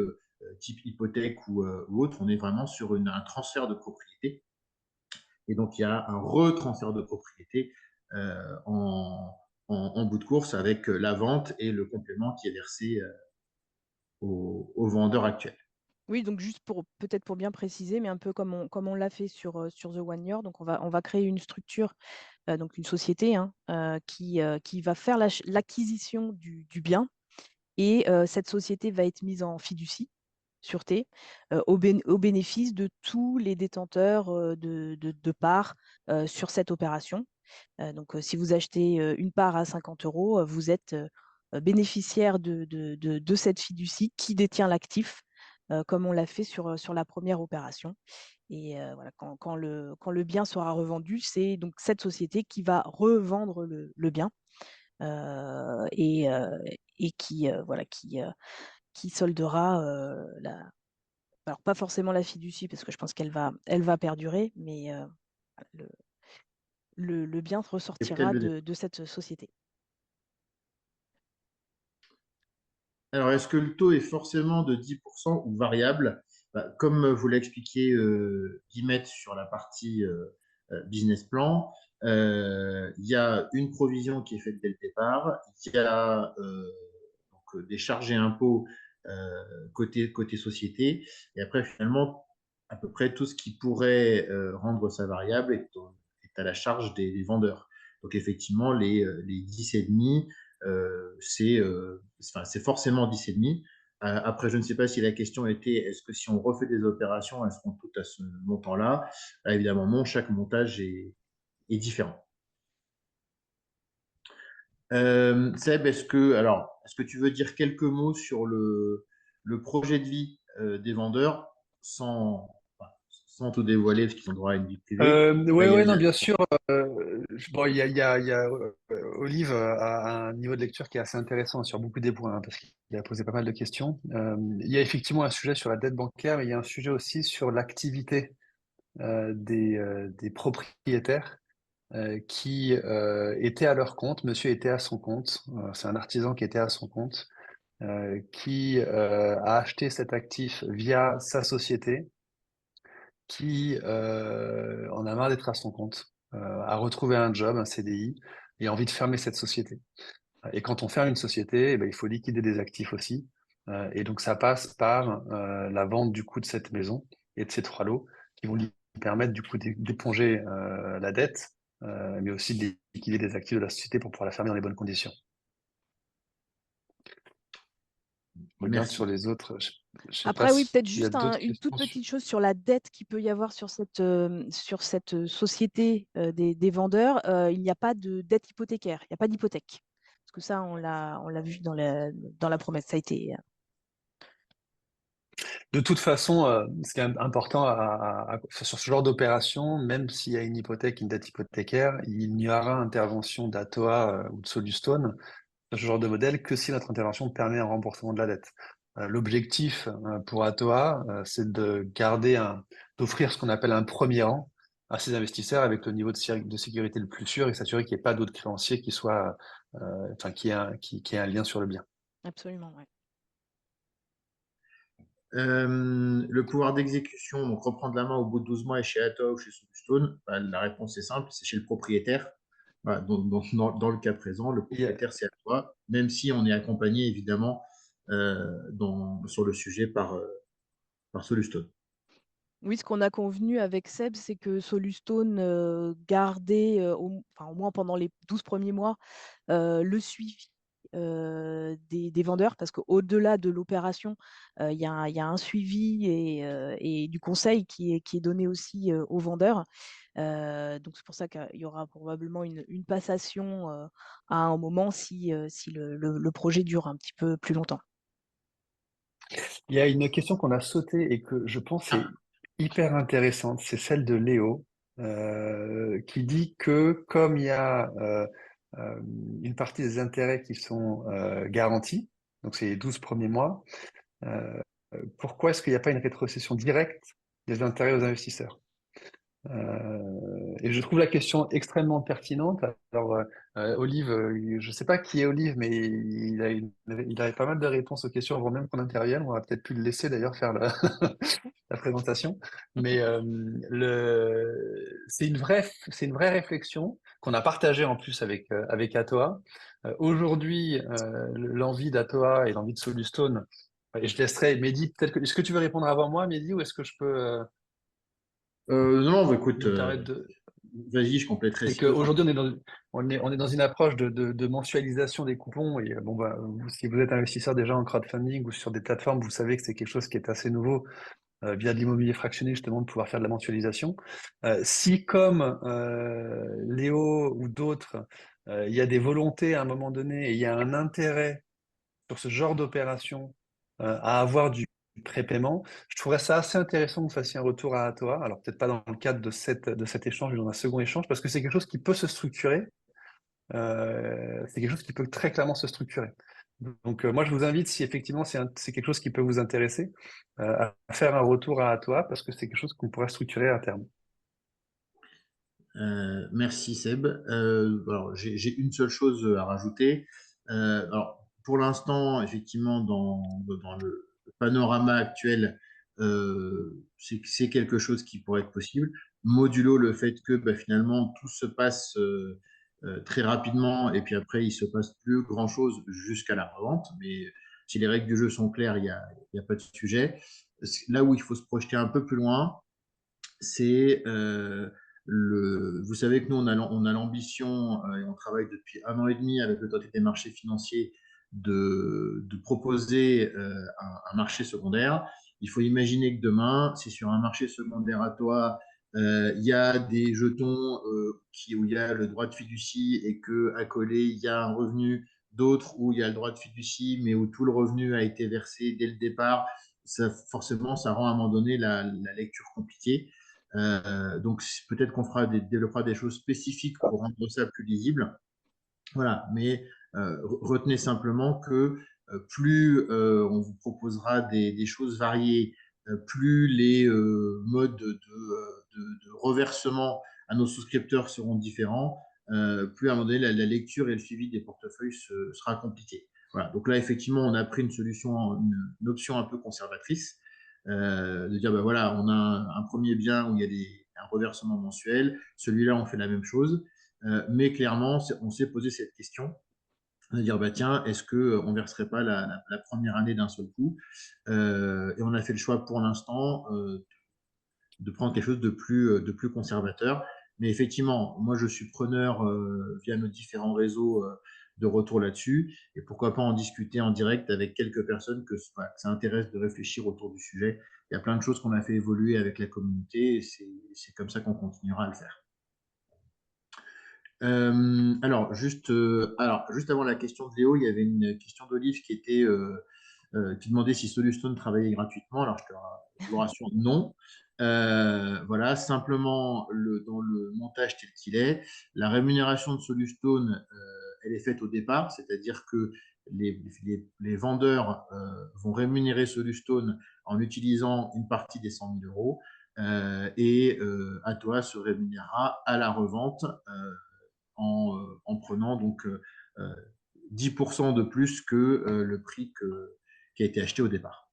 type hypothèque ou autre. On est vraiment sur un transfert de propriété. Et donc il y a un retransfert de propriété en bout de course avec la vente et le complément qui est versé au vendeur actuel. Oui, donc juste peut-être pour bien préciser, mais un peu comme on l'a fait sur The One Year. Donc on va créer une structure, donc une société, hein, qui va faire l'acquisition du bien. Et cette société va être mise en fiducie, sûreté, au bénéfice de tous les détenteurs de parts sur cette opération. Donc, si vous achetez une part à 50 euros, vous êtes bénéficiaire de cette fiducie qui détient l'actif, comme on l'a fait sur la première opération. Et voilà, quand le bien sera revendu, c'est donc cette société qui va revendre le bien et voilà, qui soldera alors pas forcément la fiducie parce que je pense elle va perdurer, mais le bien ressortira de cette société. Alors, est-ce que le taux est forcément de 10% ou variable? Comme vous l'expliquiez, Guillemette, sur la partie business plan, il y a une provision qui est faite dès le départ. Il y a donc, des charges et impôts côté société. Et après, finalement, à peu près tout ce qui pourrait rendre ça variable est à la charge des vendeurs. Donc, effectivement, les 10,5, c'est forcément 10,5. Après, je ne sais pas si la question était est-ce que si on refait des opérations, elles seront toutes à ce montant-là? Évidemment, non, chaque montage est différent. Seb, est-ce que tu veux dire quelques mots sur le projet de vie des vendeurs sans tout dévoiler parce qu'ils ont droit à une vie privée? Ouais, non, bien sûr. Bon, il y a Olive a un niveau de lecture qui est assez intéressant sur beaucoup des points, hein, parce qu'il a posé pas mal de questions. Il y a effectivement un sujet sur la dette bancaire, mais il y a un sujet aussi sur l'activité des propriétaires qui étaient à leur compte. Monsieur était à son compte. C'est un artisan qui était à son compte, qui a acheté cet actif via sa société, qui en a marre d'être à son compte, a retrouvé un job, un CDI, et a envie de fermer cette société. Et quand on ferme une société, eh ben, il faut liquider des actifs aussi. Et donc ça passe par la vente du coup de cette maison et de ces trois lots qui vont lui permettre du coup d'éponger la dette, mais aussi de liquider des actifs de la société pour pouvoir la fermer dans les bonnes conditions. Je regarde sur Merci. les autres. Je sais pas Après, oui, peut-être s'il y a juste d'autres une toute questions. petite chose sur la dette qu'il peut y avoir sur cette société des vendeurs. Il n'y a pas de dette hypothécaire, il n'y a pas d'hypothèque. Parce que ça, on l'a vu dans la promesse. Ça a été. De toute façon, ce qui est important sur ce genre d'opération, même s'il y a une hypothèque, une dette hypothécaire, il n'y aura intervention d'ATOA ou de Solustone sur ce genre de modèle que si notre intervention permet un remboursement de la dette. L'objectif pour ATOA, c'est d'offrir ce qu'on appelle un premier rang à ces investisseurs avec le niveau de sécurité le plus sûr et s'assurer qu'il n'y ait pas d'autres créanciers qui aient un lien sur le bien. Absolument, ouais. Le pouvoir d'exécution, donc reprendre la main au bout de 12 mois et chez Atoa ou chez Solustone, la réponse est simple, c'est chez le propriétaire. Voilà, dans le cas présent, le Il y a- propriétaire, c'est Atoa, même si on est accompagné évidemment sur le sujet par Solustone. Oui, ce qu'on a convenu avec Seb, c'est que Solustone gardait, au moins pendant les 12 premiers mois, le suivi des vendeurs, parce qu'au-delà de l'opération, il y a un suivi et du conseil qui est donné aussi aux vendeurs. Donc c'est pour ça qu'il y aura probablement une passation à un moment si le projet dure un petit peu plus longtemps. il y a une question qu'on a sautée et que je pense est hyper intéressante, c'est celle de Léo, qui dit que comme il y a une partie des intérêts qui sont garantis, donc c'est les 12 premiers mois, euh, pourquoi est-ce qu'il n'y a pas une rétrocession directe des intérêts aux investisseurs? Et je trouve la question extrêmement pertinente. Alors, Olive, je ne sais pas qui est Olive, mais il a pas mal de réponses aux questions avant même qu'on intervienne. On aurait peut-être pu le laisser d'ailleurs faire la présentation. Mais c'est une vraie réflexion qu'on a partagée en plus avec Atoa. Aujourd'hui, l'envie d'Atoa et l'envie de Solustone, et je laisserai Mehdi, peut-être que, est-ce que tu veux répondre avant moi, Mehdi, ou est-ce que je peux Non, bah, écoute, me permettre de... vas-y, je compléterai C'est si besoin. qu'aujourd'hui, on est dans une approche de mensualisation des coupons. Et bon, bah, si vous êtes investisseur déjà en crowdfunding ou sur des plateformes, vous savez que c'est quelque chose qui est assez nouveau via de l'immobilier fractionné, justement, de pouvoir faire de la mensualisation. Si, comme Léo ou d'autres, il y a des volontés à un moment donné et il y a un intérêt sur ce genre d'opération à avoir du prépaiement. Je trouverais ça assez intéressant que vous fassiez un retour à toi. Alors, peut-être pas dans le cadre de cet échange, mais dans un second échange, parce que c'est quelque chose qui peut se structurer. C'est quelque chose qui peut très clairement se structurer. Donc, moi, je vous invite, si effectivement c'est quelque chose qui peut vous intéresser, à faire un retour à toi, parce que c'est quelque chose qu'on pourrait structurer à terme. Merci Seb. Alors, j'ai une seule chose à rajouter. Alors, pour l'instant, effectivement, dans le panorama actuel, c'est quelque chose qui pourrait être possible, modulo le fait que bah, finalement tout se passe très rapidement et puis après il se passe plus grand-chose jusqu'à la revente. Mais si les règles du jeu sont claires, il y a pas de sujet. Là où il faut se projeter un peu plus loin, c'est vous savez que nous, on a l'ambition, et on travaille depuis 1 an et demi avec l'autorité des marchés financiers, de proposer un marché secondaire. Il faut imaginer que demain, si sur un marché secondaire à toi, il y a des jetons où il y a le droit de fiducie et que à coller, il y a un revenu, d'autres où il y a le droit de fiducie, mais où tout le revenu a été versé dès le départ, forcément, ça rend à un moment donné la lecture compliquée. Donc peut-être qu'on développera des choses spécifiques pour rendre ça plus lisible. Voilà, mais retenez simplement que plus on vous proposera des choses variées, plus les modes de reversement à nos souscripteurs seront différents, plus à un moment donné la lecture et le suivi des portefeuilles sera compliqué. Voilà, donc là effectivement on a pris une option un peu conservatrice, de dire ben voilà, on a un premier bien où il y a un reversement mensuel, celui-là on fait la même chose, mais clairement on s'est posé cette question de dire bah tiens, est-ce que on verserait pas la première année d'un seul coup, et on a fait le choix pour l'instant de prendre quelque chose de plus conservateur. Mais effectivement, moi je suis preneur via nos différents réseaux de retour là-dessus, et pourquoi pas en discuter en direct avec quelques personnes voilà, que ça intéresse de réfléchir autour du sujet. Il y a plein de choses qu'on a fait évoluer avec la communauté, et c'est comme ça qu'on continuera à le faire. Juste avant la question de Léo, il y avait une question d'Olive qui demandait si Solustone travaillait gratuitement. Alors, je vous rassure, non. Voilà, simplement, dans le montage tel qu'il est, la rémunération de Solustone, elle est faite au départ, c'est-à-dire que les vendeurs vont rémunérer Solustone en utilisant une partie des 100 000 euros, et Atoa se rémunérera à la revente en prenant donc 10% de plus que le prix qui a été acheté au départ.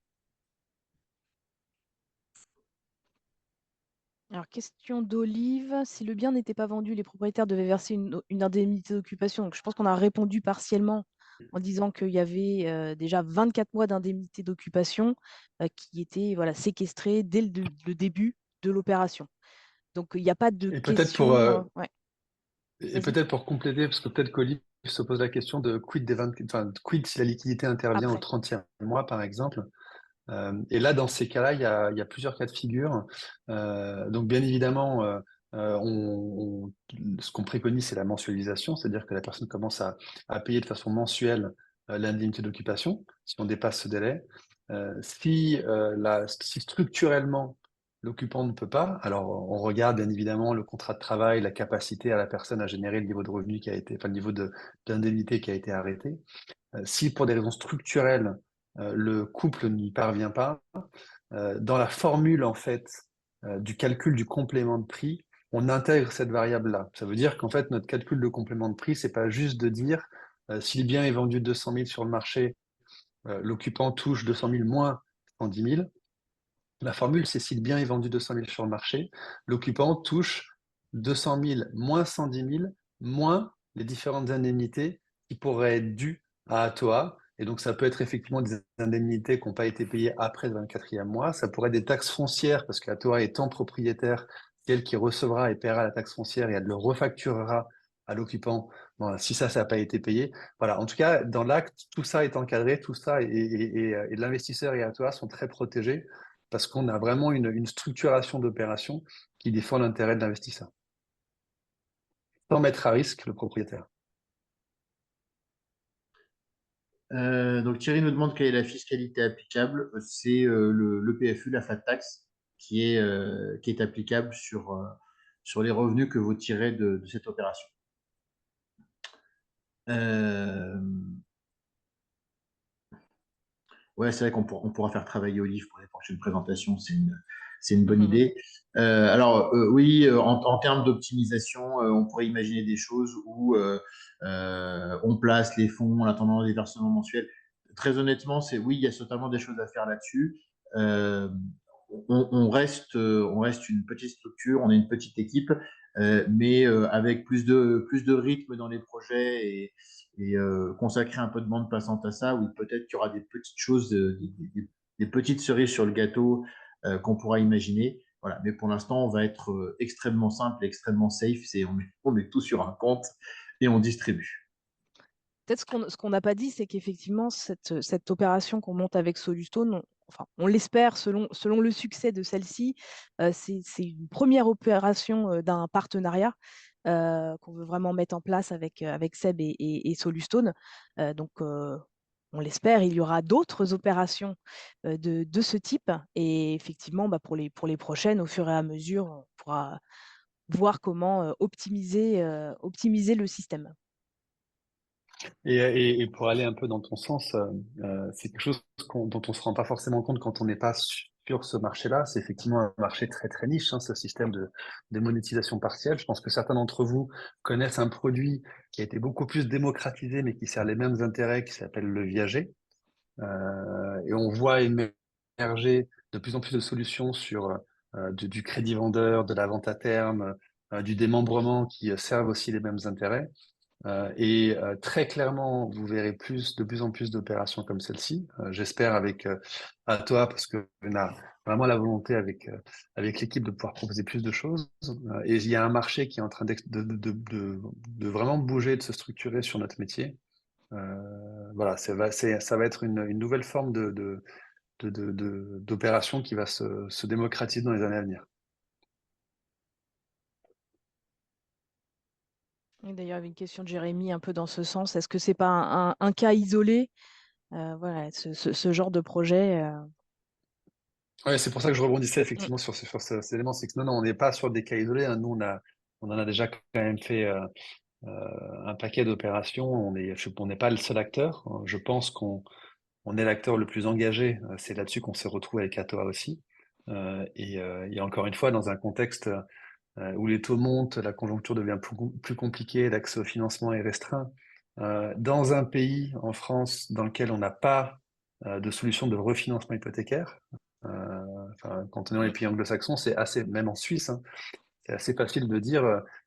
Alors, question d'Olive. Si le bien n'était pas vendu, les propriétaires devaient verser une indemnité d'occupation. Donc, je pense qu'on a répondu partiellement en disant qu'il y avait déjà 24 mois d'indemnité d'occupation qui étaient voilà, séquestrés dès le début de l'opération. Donc, il n'y a pas de Et peut-être pour, question. Ouais, et vas-y, peut-être pour compléter, parce que peut-être qu'Olivier se pose la question de quid des 20, enfin, quid si la liquidité intervient au après. 30e mois, par exemple. Et là, dans ces cas-là, il y a plusieurs cas de figure. Donc, bien évidemment, ce qu'on préconise, c'est la mensualisation, c'est-à-dire que la personne commence à payer de façon mensuelle l'indemnité d'occupation, si on dépasse ce délai. Si structurellement, l'occupant ne peut pas, alors on regarde bien évidemment le contrat de travail, la capacité à la personne à générer le niveau de revenu qui a été, enfin, le niveau d'indemnité qui a été arrêté. Si pour des raisons structurelles, le couple n'y parvient pas, dans la formule en fait du calcul du complément de prix, on intègre cette variable-là. Ça veut dire qu'en fait notre calcul de complément de prix, c'est pas juste de dire si le bien est vendu 200 000 sur le marché, l'occupant touche 200 000 moins 110 000. La formule, c'est si le bien est vendu 200 000 sur le marché, l'occupant touche 200 000 moins 110 000 moins les différentes indemnités qui pourraient être dues à Atoa. Et donc, ça peut être effectivement des indemnités qui n'ont pas été payées après le 24e mois. Ça pourrait être des taxes foncières parce qu'Atoa étant propriétaire, c'est elle qui recevra et paiera la taxe foncière et elle le refacturera à l'occupant bon, si ça n'a pas été payé. Voilà. En tout cas, dans l'acte, tout ça est encadré, tout ça et l'investisseur et Atoa sont très protégés parce qu'on a vraiment une structuration d'opération qui défend l'intérêt de l'investisseur, sans mettre à risque le propriétaire. Donc Thierry nous demande quelle est la fiscalité applicable. C'est le PFU, la flat tax, qui est applicable sur les revenus que vous tirez de cette opération. Ouais, c'est vrai on pourra faire travailler Olive pour les prochaines présentations. C'est une bonne idée. Alors, oui, en termes d'optimisation, on pourrait imaginer des choses où on place les fonds en attendant des versements mensuels. Très honnêtement, oui, il y a certainement des choses à faire là-dessus. Euh, on reste une petite structure, on est une petite équipe, mais avec plus de rythme dans les projets et consacrer un peu de bande passante à ça, oui, peut-être qu'il y aura des petites choses, des petites cerises sur le gâteau qu'on pourra imaginer. Voilà. Mais pour l'instant, on va être extrêmement simple, extrêmement safe. On met tout sur un compte et on distribue. Peut-être ce qu'on n'a pas dit, c'est qu'effectivement, cette opération qu'on monte avec Solustone, enfin, on l'espère selon le succès de celle-ci, c'est une première opération d'un partenariat qu'on veut vraiment mettre en place avec Seb et Solustone. Donc, on l'espère, il y aura d'autres opérations de ce type. Et effectivement, bah, pour les prochaines, au fur et à mesure, on pourra voir comment optimiser le système. Et pour aller un peu dans ton sens, c'est quelque chose dont on se rend pas forcément compte quand on n'est pas sur ce marché-là. C'est effectivement un marché très très niche, hein, ce système de monétisation partielle. Je pense que certains d'entre vous connaissent un produit qui a été beaucoup plus démocratisé, mais qui sert les mêmes intérêts, qui s'appelle le viager. Et on voit émerger de plus en plus de solutions sur du crédit vendeur, de la vente à terme, du démembrement qui servent aussi les mêmes intérêts. Très clairement, vous verrez de plus en plus d'opérations comme celle-ci. J'espère avec à toi parce que on a vraiment la volonté avec l'équipe de pouvoir proposer plus de choses. Et il y a un marché qui est en train de vraiment bouger, de se structurer sur notre métier. Voilà, ça va être une nouvelle forme d'opération qui va se démocratiser dans les années à venir. Et d'ailleurs, il y avait une question de Jérémy un peu dans ce sens. Est-ce que c'est pas un cas isolé, voilà, ce genre de projet Ouais, c'est pour ça que je rebondissais Mm. effectivement sur ces éléments. C'est que non, on n'est pas sur des cas isolés, hein. Nous, on en a déjà quand même fait un paquet d'opérations. On n'est pas le seul acteur. Je pense on est l'acteur le plus engagé. C'est là-dessus qu'on s'est retrouvé avec Atoa aussi. Et encore une fois, dans un contexte où les taux montent, la conjoncture devient plus compliquée, l'accès au financement est restreint. Dans un pays, en France, dans lequel on n'a pas de solution de refinancement hypothécaire, Quand on est dans les pays anglo-saxons, c'est assez, même en Suisse, hein, c'est assez facile de dire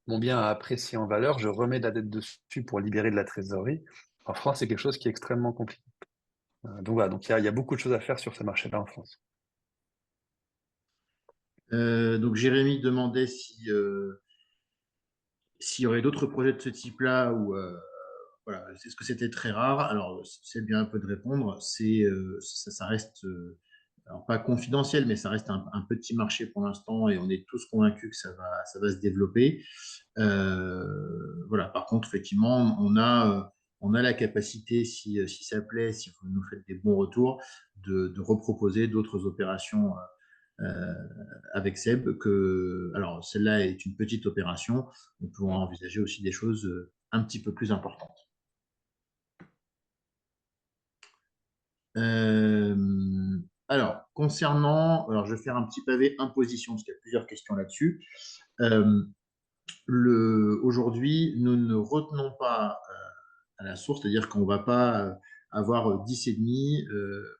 mon bien a apprécié en valeur, je remets de la dette dessus pour libérer de la trésorerie. En France, c'est quelque chose qui est extrêmement compliqué. Donc voilà, donc il y a beaucoup de choses à faire sur ce marché-là en France. Donc Jérémy demandait s'il y aurait d'autres projets de ce type-là ou voilà, est-ce que c'était très rare? Alors c'est bien un peu de répondre. Ça reste alors pas confidentiel, mais ça reste un petit marché pour l'instant et on est tous convaincus que ça va se développer. Voilà. Par contre, effectivement, on a la capacité, si ça plaît, si vous nous faites des bons retours, de reproposer d'autres opérations avec Seb. Alors, celle-là est une petite opération. On peut envisager aussi des choses un petit peu plus importantes. Alors, alors, je vais faire un petit pavé imposition, parce qu'il y a plusieurs questions là-dessus. Aujourd'hui, nous ne retenons pas à la source, c'est-à-dire qu'on ne va pas avoir 10,5,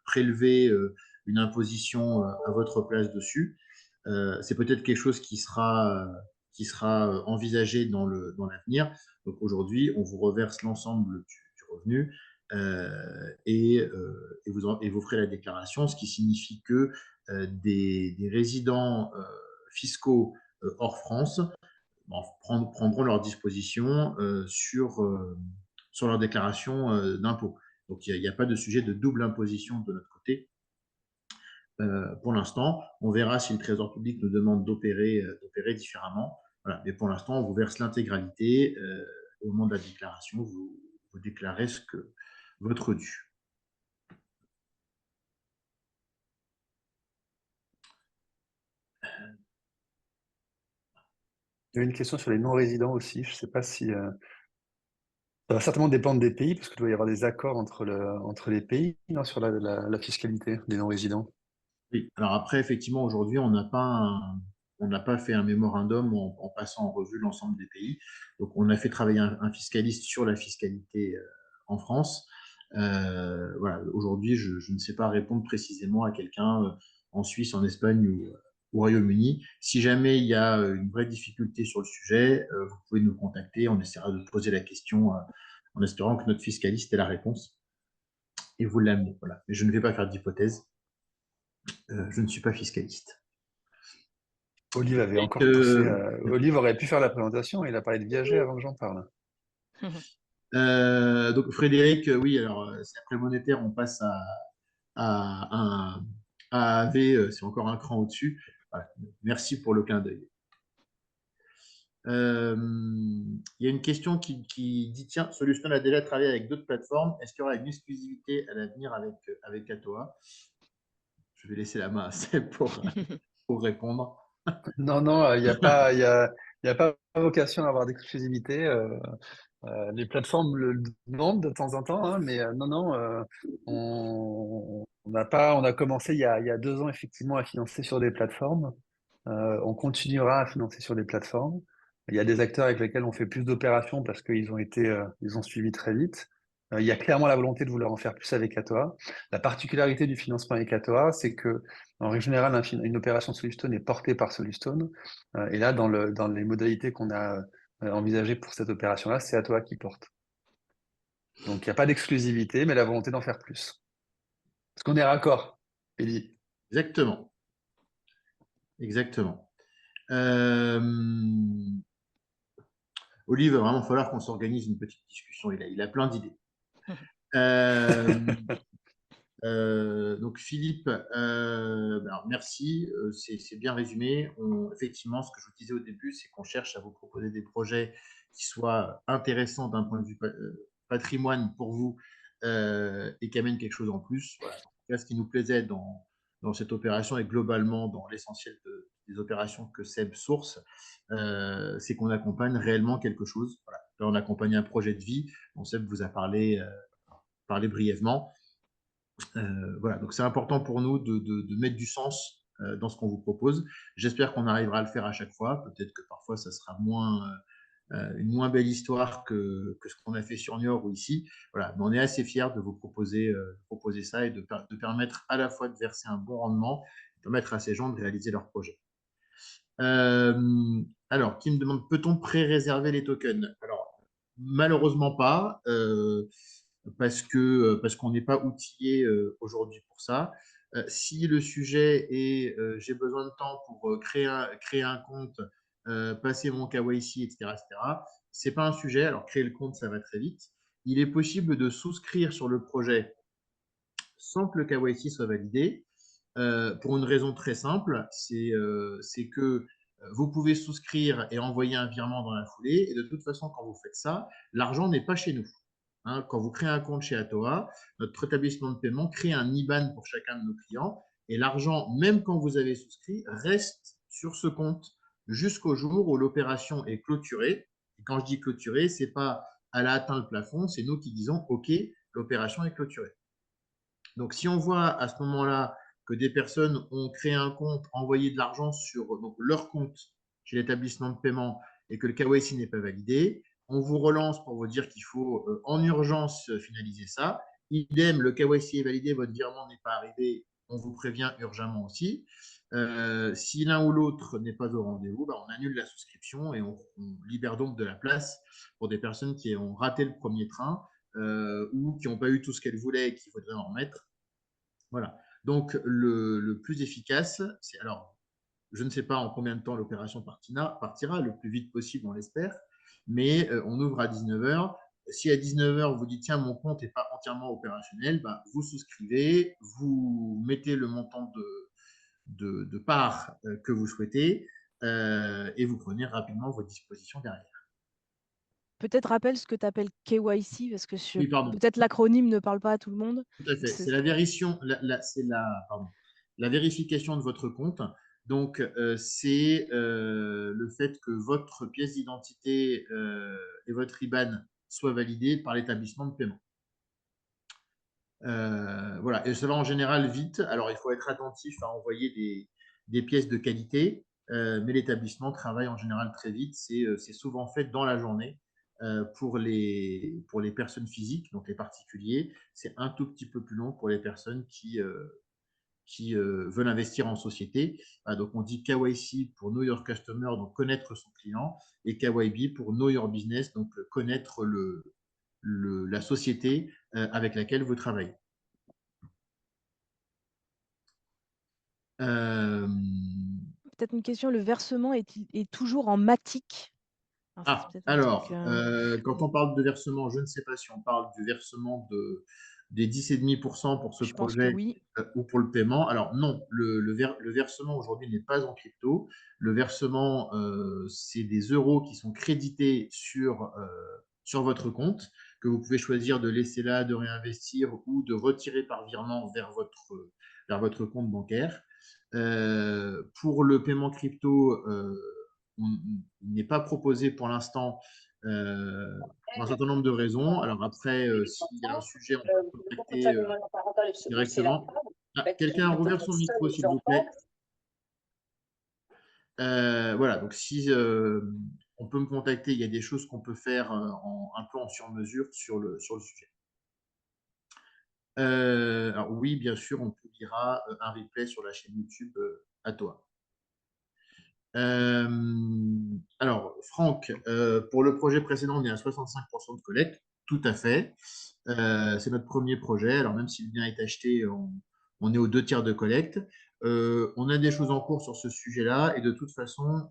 prélever une imposition à votre place dessus. C'est peut-être quelque chose qui sera envisagé dans l'avenir. Donc aujourd'hui, on vous reverse l'ensemble du revenu et vous ferez la déclaration, ce qui signifie que des résidents fiscaux hors France prendront leurs dispositions sur leur déclaration d'impôt. Donc, il n'y a pas de sujet de double imposition de notre côté. Pour l'instant, on verra si le Trésor public nous demande d'opérer différemment. Voilà. Mais pour l'instant, on vous verse l'intégralité. Au moment de la déclaration, vous déclarez votre dû. Il y a une question sur les non-résidents aussi. Je ne sais pas si... Ça va certainement dépendre des pays, parce qu'il doit y avoir des accords entre les pays non, sur la fiscalité des non-résidents. Oui. Alors après, effectivement, aujourd'hui, on n'a pas fait un mémorandum en passant en revue l'ensemble des pays. Donc, on a fait travailler un fiscaliste sur la fiscalité en France. Voilà. Aujourd'hui, je ne sais pas répondre précisément à quelqu'un en Suisse, en Espagne ou au Royaume-Uni. Si jamais il y a une vraie difficulté sur le sujet, vous pouvez nous contacter. On essaiera de poser la question en espérant que notre fiscaliste ait la réponse et vous l'amener. Voilà. Mais je ne vais pas faire d'hypothèse. Je ne suis pas fiscaliste. Olive avait encore poussé. Olive aurait pu faire la présentation, il a parlé de Viager avant que j'en parle. Donc Frédéric, oui, alors c'est après monétaire, on passe à AAV, c'est encore un cran au-dessus. Voilà. Merci pour le clin d'œil. Il y a une question qui dit, tiens, Solustone a déjà travaillé avec d'autres plateformes. Est-ce qu'il y aura une exclusivité à l'avenir avec Atoa? Je vais laisser la main à Seb pour répondre. Non, il n'y a pas, il y a pas vocation à avoir d'exclusivité. Les plateformes le demandent de temps en temps, hein, mais non, on a commencé il y a 2 ans effectivement à financer sur des plateformes. On continuera à financer sur des plateformes. Il y a des acteurs avec lesquels on fait plus d'opérations parce ils ont suivi très vite. Il y a clairement la volonté de vouloir en faire plus avec Atoa. La particularité du financement avec Atoa, c'est que, en règle générale, une opération Solustone est portée par Solustone. Et là, dans les modalités qu'on a envisagées pour cette opération-là, c'est Atoa qui porte. Donc, il n'y a pas d'exclusivité, mais la volonté d'en faire plus. Est-ce qu'on est raccord, Elie? Exactement. Exactement. Olive, il va vraiment falloir qu'on s'organise une petite discussion. Il a plein d'idées. Donc Philippe, alors merci, c'est bien résumé. Effectivement, ce que je vous disais au début, c'est qu'on cherche à vous proposer des projets qui soient intéressants d'un point de vue patrimoine pour vous et qui amènent quelque chose en plus. Voilà. En tout cas, ce qui nous plaisait dans cette opération et globalement dans l'essentiel des opérations que Seb source, c'est qu'on accompagne réellement quelque chose. Voilà. Là, on accompagne un projet de vie dont Seb vous a parlé brièvement. Voilà, donc c'est important pour nous de mettre du sens dans ce qu'on vous propose. J'espère qu'on arrivera à le faire à chaque fois. Peut-être que parfois ça sera moins une moins belle histoire que ce qu'on a fait sur Niort ou ici. Voilà, mais on est assez fiers de vous proposer ça et de permettre à la fois de verser un bon rendement, de permettre à ces gens de réaliser leur projet. Alors, qui me demande, peut-on pré-réserver les tokens? Alors, malheureusement pas, parce qu'on n'est pas outillé aujourd'hui pour ça. Si le sujet est j'ai besoin de temps pour créer un compte, passer mon KYC, etc., ce n'est pas un sujet. Alors, créer le compte, ça va très vite. Il est possible de souscrire sur le projet sans que le KYC soit validé, pour une raison très simple, c'est que vous pouvez souscrire et envoyer un virement dans la foulée, et de toute façon, quand vous faites ça, l'argent n'est pas chez nous. Hein, quand vous créez un compte chez Atoa, notre établissement de paiement crée un IBAN pour chacun de nos clients, et l'argent, même quand vous avez souscrit, reste sur ce compte jusqu'au jour où l'opération est clôturée. Et quand je dis clôturée, ce n'est pas elle a atteint le plafond, c'est nous qui disons OK, l'opération est clôturée. Donc, si on voit à ce moment-là que des personnes ont créé un compte, envoyé de l'argent sur leur compte chez l'établissement de paiement et que le KYC n'est pas validé, on vous relance pour vous dire qu'il faut en urgence finaliser ça. Idem, le KYC est validé, votre virement n'est pas arrivé, on vous prévient urgemment aussi. Si l'un ou l'autre n'est pas au rendez-vous, on annule la souscription et on libère donc de la place pour des personnes qui ont raté le premier train ou qui n'ont pas eu tout ce qu'elles voulaient et qu'il faudrait en remettre. Voilà. Donc, le plus efficace, c'est alors, je ne sais pas en combien de temps l'opération partira, le plus vite possible, on l'espère, mais on ouvre à 19h. Si à 19h, vous dites, tiens, mon compte n'est pas entièrement opérationnel, vous souscrivez, vous mettez le montant de part que vous souhaitez et vous prenez rapidement vos dispositions derrière. Peut-être rappelle ce que tu appelles KYC, parce que Oui, pardon. peut-être l'acronyme ne parle pas à tout le monde. Tout à fait. C'est la vérification, la vérification de votre compte. Donc, c'est le fait que votre pièce d'identité et votre IBAN soient validés par l'établissement de paiement. Voilà. Et ça va en général vite. Alors, il faut être attentif à envoyer des pièces de qualité, mais l'établissement travaille en général très vite. C'est souvent fait dans la journée. Pour les personnes physiques, donc les particuliers, c'est un tout petit peu plus long pour les personnes qui veulent investir en société. Donc, on dit KYC pour Know Your Customer, donc connaître son client, et KYB pour Know Your Business, donc connaître la société avec laquelle vous travaillez. Peut-être une question, le versement est toujours en matic? Alors, quand on parle de versement, je ne sais pas si on parle du versement des 10,5% pour ce Je pense que projet oui. ou pour le paiement. Alors non, le versement aujourd'hui n'est pas en crypto. Le versement, c'est des euros qui sont crédités sur votre compte, que vous pouvez choisir de laisser là, de réinvestir ou de retirer par virement vers votre compte bancaire. Pour le paiement crypto, il n'est pas proposé pour l'instant pour un certain nombre de raisons. Alors après, s'il y a un sujet, on peut contacter directement. Quelqu'un a rouvert son micro, s'il vous plaît. Voilà, donc si on peut me contacter, il y a des choses qu'on peut faire un peu en sur-mesure sur le sujet. Alors oui, bien sûr, on publiera un replay sur la chaîne YouTube à toi. Alors, Franck, pour le projet précédent, on est à 65% de collecte, tout à fait. C'est notre premier projet. Alors, même si le bien est acheté, on est aux 2 tiers de collecte. On a des choses en cours sur ce sujet-là et de toute façon,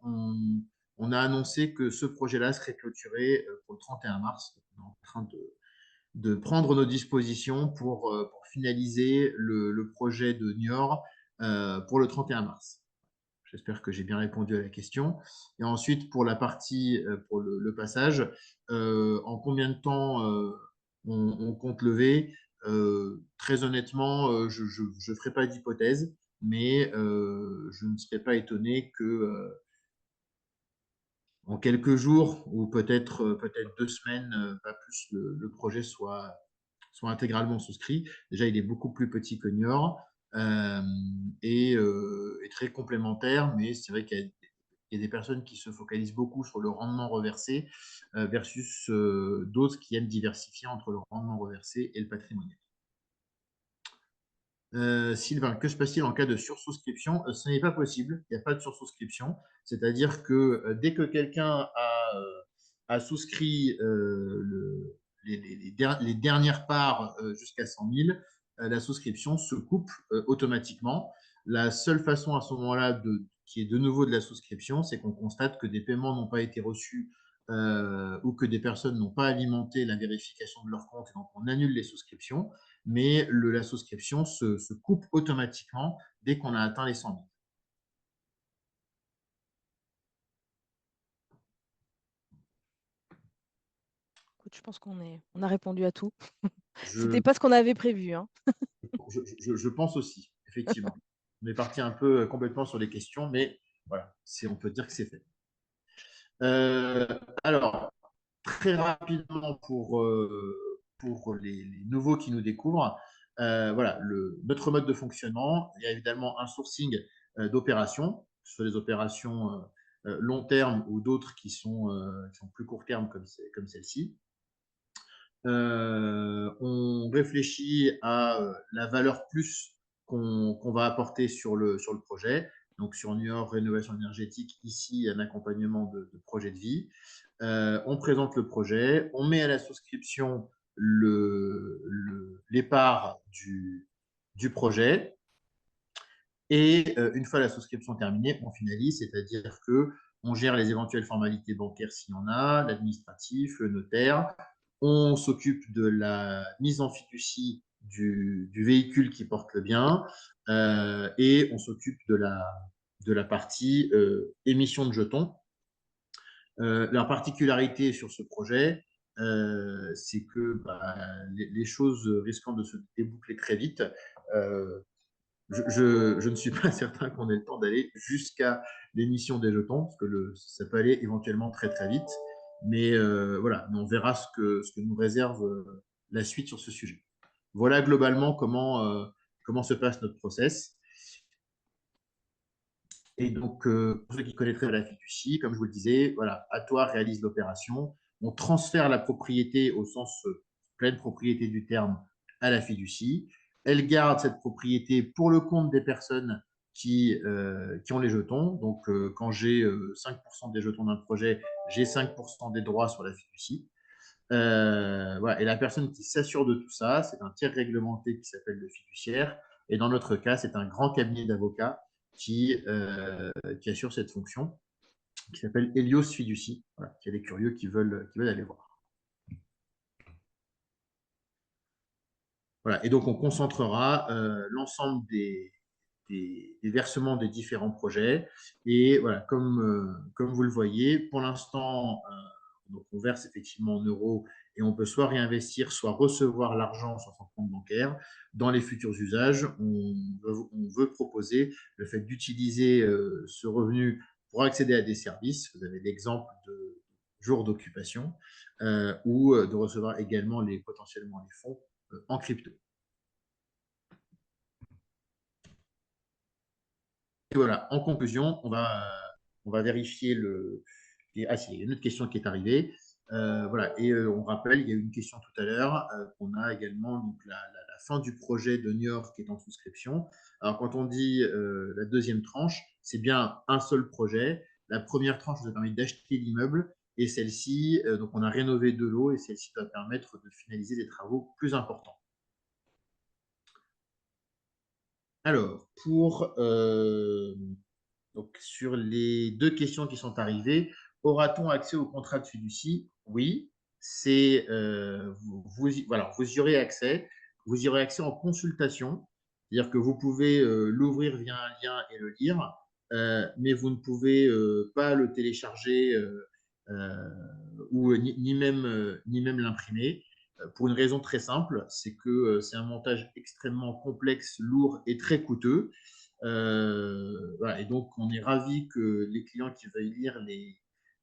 on a annoncé que ce projet-là serait clôturé pour le 31 mars. On est en train de prendre nos dispositions pour finaliser le projet de Niort pour le 31 mars. J'espère que j'ai bien répondu à la question. Et ensuite, pour la partie, pour le passage, en combien de temps on compte lever? Très honnêtement, je ne ferai pas d'hypothèse, mais je ne serais pas étonné que en quelques jours ou peut-être 2 semaines, pas plus, le projet soit intégralement souscrit. Déjà, il est beaucoup plus petit que Niort et très complémentaire, mais c'est vrai qu'il y a Il y a des personnes qui se focalisent beaucoup sur le rendement reversé versus d'autres qui aiment diversifier entre le rendement reversé et le patrimonial. Sylvain, que se passe-t-il en cas de sursouscription? Ce n'est pas possible, il n'y a pas de sursouscription. C'est-à-dire que dès que quelqu'un a souscrit les dernières parts jusqu'à 100 000, la souscription se coupe automatiquement. La seule façon à ce moment-là qui est de nouveau de la souscription, c'est qu'on constate que des paiements n'ont pas été reçus ou que des personnes n'ont pas alimenté la vérification de leur compte, et donc on annule les souscriptions, mais la souscription se coupe automatiquement dès qu'on a atteint les 100 000. Écoute, je pense on a répondu à tout. Je, C'était pas ce qu'on avait prévu, hein. je pense aussi, effectivement. On est parti un peu complètement sur les questions, mais voilà, on peut dire que c'est fait. Alors, très rapidement pour les nouveaux qui nous découvrent, voilà, notre mode de fonctionnement, il y a évidemment un sourcing d'opérations, que ce soit des opérations long terme ou d'autres qui sont plus court terme comme celle-ci. On réfléchit à la valeur plus qu'on va apporter sur le projet. Donc, sur Niort Rénovation énergétique, ici, un accompagnement de projet de vie. On présente le projet, on met à la souscription les parts du projet. Et une fois la souscription terminée, on finalise, c'est-à-dire qu'on gère les éventuelles formalités bancaires s'il y en a, l'administratif, le notaire. On s'occupe de la mise en fiducie du véhicule qui porte le bien et on s'occupe de la partie émission de jetons. La particularité sur ce projet, c'est que les choses risquant de se déboucler très vite, je ne suis pas certain qu'on ait le temps d'aller jusqu'à l'émission des jetons, parce que ça peut aller éventuellement très très vite. Mais voilà, on verra ce que nous réserve la suite sur ce sujet. Voilà globalement comment se passe notre process. Et donc, pour ceux qui connaîtraient la fiducie, comme je vous le disais, voilà, Atoire réalise l'opération. On transfère la propriété au sens pleine propriété du terme à la fiducie. Elle garde cette propriété pour le compte des personnes qui ont les jetons. Donc, quand j'ai 5% des jetons d'un projet, j'ai 5% des droits sur la fiducie. Voilà. Et la personne qui s'assure de tout ça, c'est un tiers réglementé qui s'appelle le fiduciaire. Et dans notre cas, c'est un grand cabinet d'avocats qui assure cette fonction, qui s'appelle Helios Fiducie. Voilà. Il y a des curieux qui veulent aller voir. Voilà. Et donc, on concentrera l'ensemble des versements des différents projets. Et voilà, comme vous le voyez, pour l'instant, donc on verse effectivement en euros et on peut soit réinvestir, soit recevoir l'argent sur son compte bancaire. Dans les futurs usages, on veut proposer le fait d'utiliser ce revenu pour accéder à des services. Vous avez l'exemple de jours d'occupation ou de recevoir également potentiellement les fonds en crypto. Et voilà, en conclusion, on va vérifier il y a une autre question qui est arrivée. Voilà, et on rappelle, il y a eu une question tout à l'heure, qu'on a également donc, la fin du projet de New York qui est en souscription. Alors, quand on dit la deuxième tranche, c'est bien un seul projet. La première tranche nous a permis d'acheter l'immeuble et celle-ci, donc on a rénové de l'eau et celle-ci doit permettre de finaliser des travaux plus importants. Alors, donc, sur les deux questions qui sont arrivées, aura-t-on accès au contrat de fiducie? Oui, vous y aurez accès. Vous y aurez accès en consultation, c'est-à-dire que vous pouvez l'ouvrir via un lien et le lire, mais vous ne pouvez pas le télécharger ou ni même l'imprimer. Pour une raison très simple, c'est que c'est un montage extrêmement complexe, lourd et très coûteux. Voilà. Et donc, on est ravi que les clients qui veuillent lire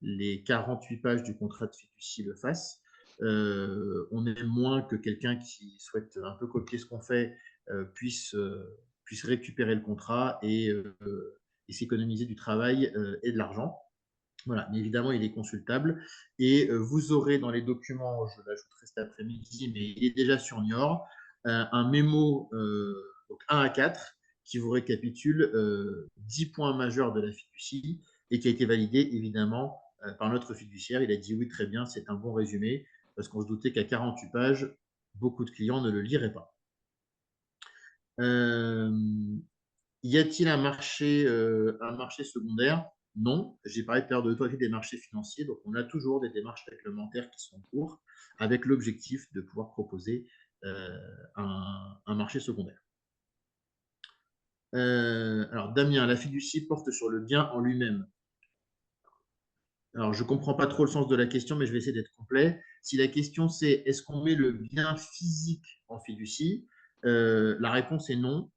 les 48 pages du contrat de fiducie le fassent. On aime moins que quelqu'un qui souhaite un peu copier ce qu'on fait puisse récupérer le contrat et et s'économiser du travail et de l'argent. Voilà, mais évidemment, il est consultable et vous aurez dans les documents, je l'ajouterai cet après-midi, mais il est déjà sur Niort, un mémo donc 1 à 4 qui vous récapitule 10 points majeurs de la fiducie et qui a été validé évidemment par notre fiduciaire. Il a dit oui, très bien, c'est un bon résumé parce qu'on se doutait qu'à 48 pages, beaucoup de clients ne le liraient pas. Y a-t-il un marché secondaire? Non, j'ai parlé tout à l'heure de l'autorité des marchés financiers, donc on a toujours des démarches réglementaires qui sont en cours avec l'objectif de pouvoir proposer un marché secondaire. Alors Damien, la fiducie porte sur le bien en lui-même. Alors je ne comprends pas trop le sens de la question, mais je vais essayer d'être complet. Si la question c'est est-ce qu'on met le bien physique en fiducie, la réponse est non,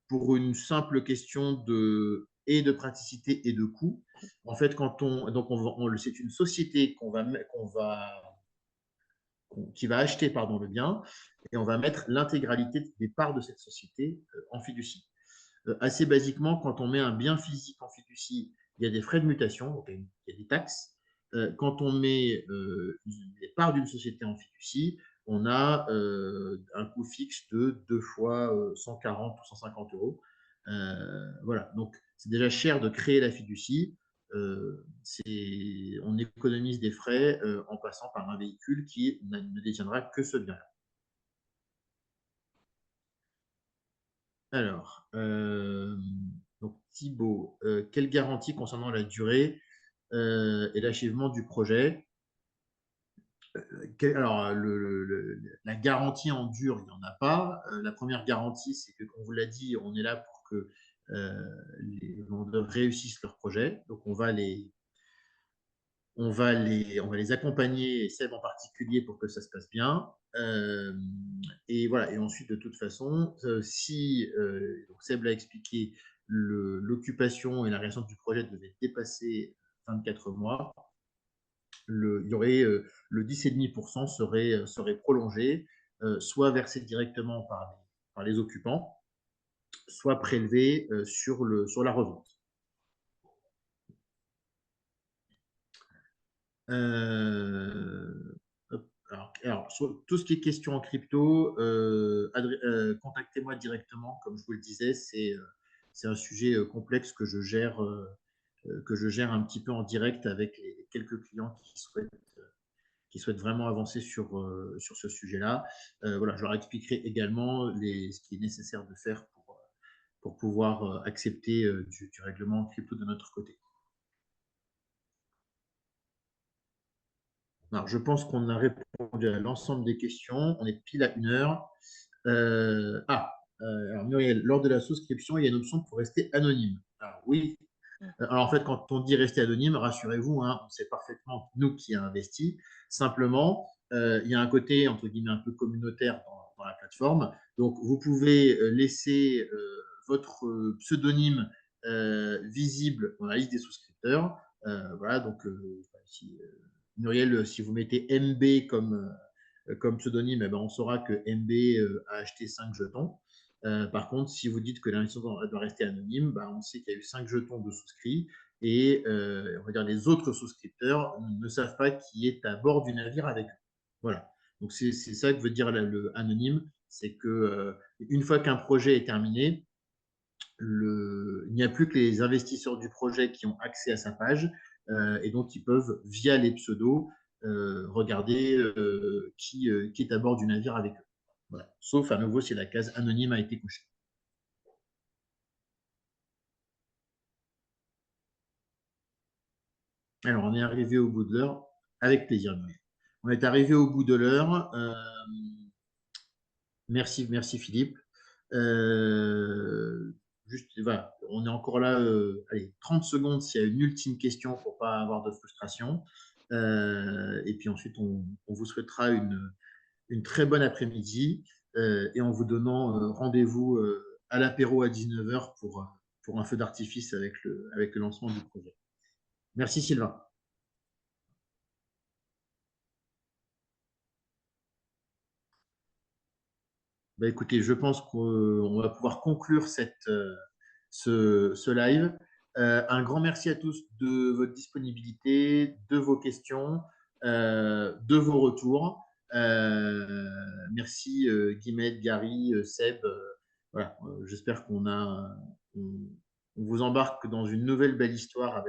pour une simple question de praticité et de coût. En fait, c'est une société qui va acheter le bien et on va mettre l'intégralité des parts de cette société en fiducie. Assez basiquement, quand on met un bien physique en fiducie, il y a des frais de mutation, donc il y a des taxes. Quand on met les parts d'une société en fiducie, on a un coût fixe de 2 fois 140 ou 150 euros. Voilà, donc c'est déjà cher de créer la fiducie. On économise des frais en passant par un véhicule qui ne détiendra que ce bien-là. Alors, donc Thibaut, quelle garantie concernant la durée et l'achèvement du projet? Alors, la garantie en dur, il n'y en a pas. La première garantie, c'est que, comme vous l'a dit, on est là pour que les vendeurs réussissent leur projet. Donc, on va les accompagner, et Seb en particulier, pour que ça se passe bien. Et voilà. Et ensuite, de toute façon, si donc Seb l'a expliqué, l'occupation et la réalisation du projet devaient dépasser 24 mois, il y aurait le 10,5% serait prolongé, soit versé directement par les occupants, soit prélevé sur la revente. Alors, sur tout ce qui est question en crypto, contactez-moi directement. Comme je vous le disais, c'est un sujet complexe que je gère un petit peu en direct avec les quelques clients qui souhaitent vraiment avancer sur ce sujet-là. Voilà, je leur expliquerai également ce qui est nécessaire de faire pour pouvoir accepter du règlement crypto de notre côté. Alors, je pense qu'on a répondu à l'ensemble des questions. On est pile à 1 heure. Alors Muriel, lors de la souscription, il y a une option pour rester anonyme. Alors, oui. Alors en fait, quand on dit rester anonyme, rassurez-vous, hein, on sait parfaitement, nous qui avons investi. Simplement, il y a un côté, entre guillemets, un peu communautaire dans la plateforme. Donc, vous pouvez laisser votre pseudonyme visible dans la liste des souscripteurs. Voilà, donc, Muriel, si vous mettez MB comme pseudonyme, eh ben, on saura que MB a acheté 5 jetons. Par contre, si vous dites que l'investissement doit rester anonyme, bah, on sait qu'il y a eu 5 jetons de souscrits et on va dire les autres souscripteurs ne savent pas qui est à bord du navire avec eux. Voilà. Donc c'est ça que veut dire le anonyme, c'est que une fois qu'un projet est terminé, il n'y a plus que les investisseurs du projet qui ont accès à sa page et donc ils peuvent, via les pseudos, regarder qui est à bord du navire avec eux. Voilà. Sauf à nouveau si la case anonyme a été cochée. Alors, on est arrivé au bout de l'heure. Avec plaisir, Noël. On est arrivé au bout de l'heure. Merci Philippe. Juste, voilà, on est encore là. Allez, 30 secondes s'il y a une ultime question pour ne pas avoir de frustration. Et puis ensuite, on vous souhaitera une très bonne après-midi et en vous donnant rendez-vous à l'apéro à 19 h pour un feu d'artifice avec le lancement du projet. Merci Sylvain. Bah, écoutez, je pense qu'on va pouvoir conclure cette ce live. Un grand merci à tous de votre disponibilité, de vos questions, de vos retours. Merci Guillemette, Gary, Seb. Voilà, j'espère qu'on vous embarque dans une nouvelle belle histoire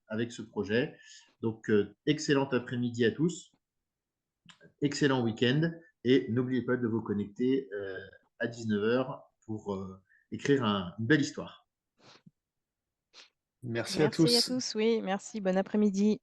avec ce projet. Donc, excellent après-midi à tous, excellent week-end, et n'oubliez pas de vous connecter à 19h pour écrire une belle histoire. Merci à Merci à tous. tous, oui, merci, bon après-midi.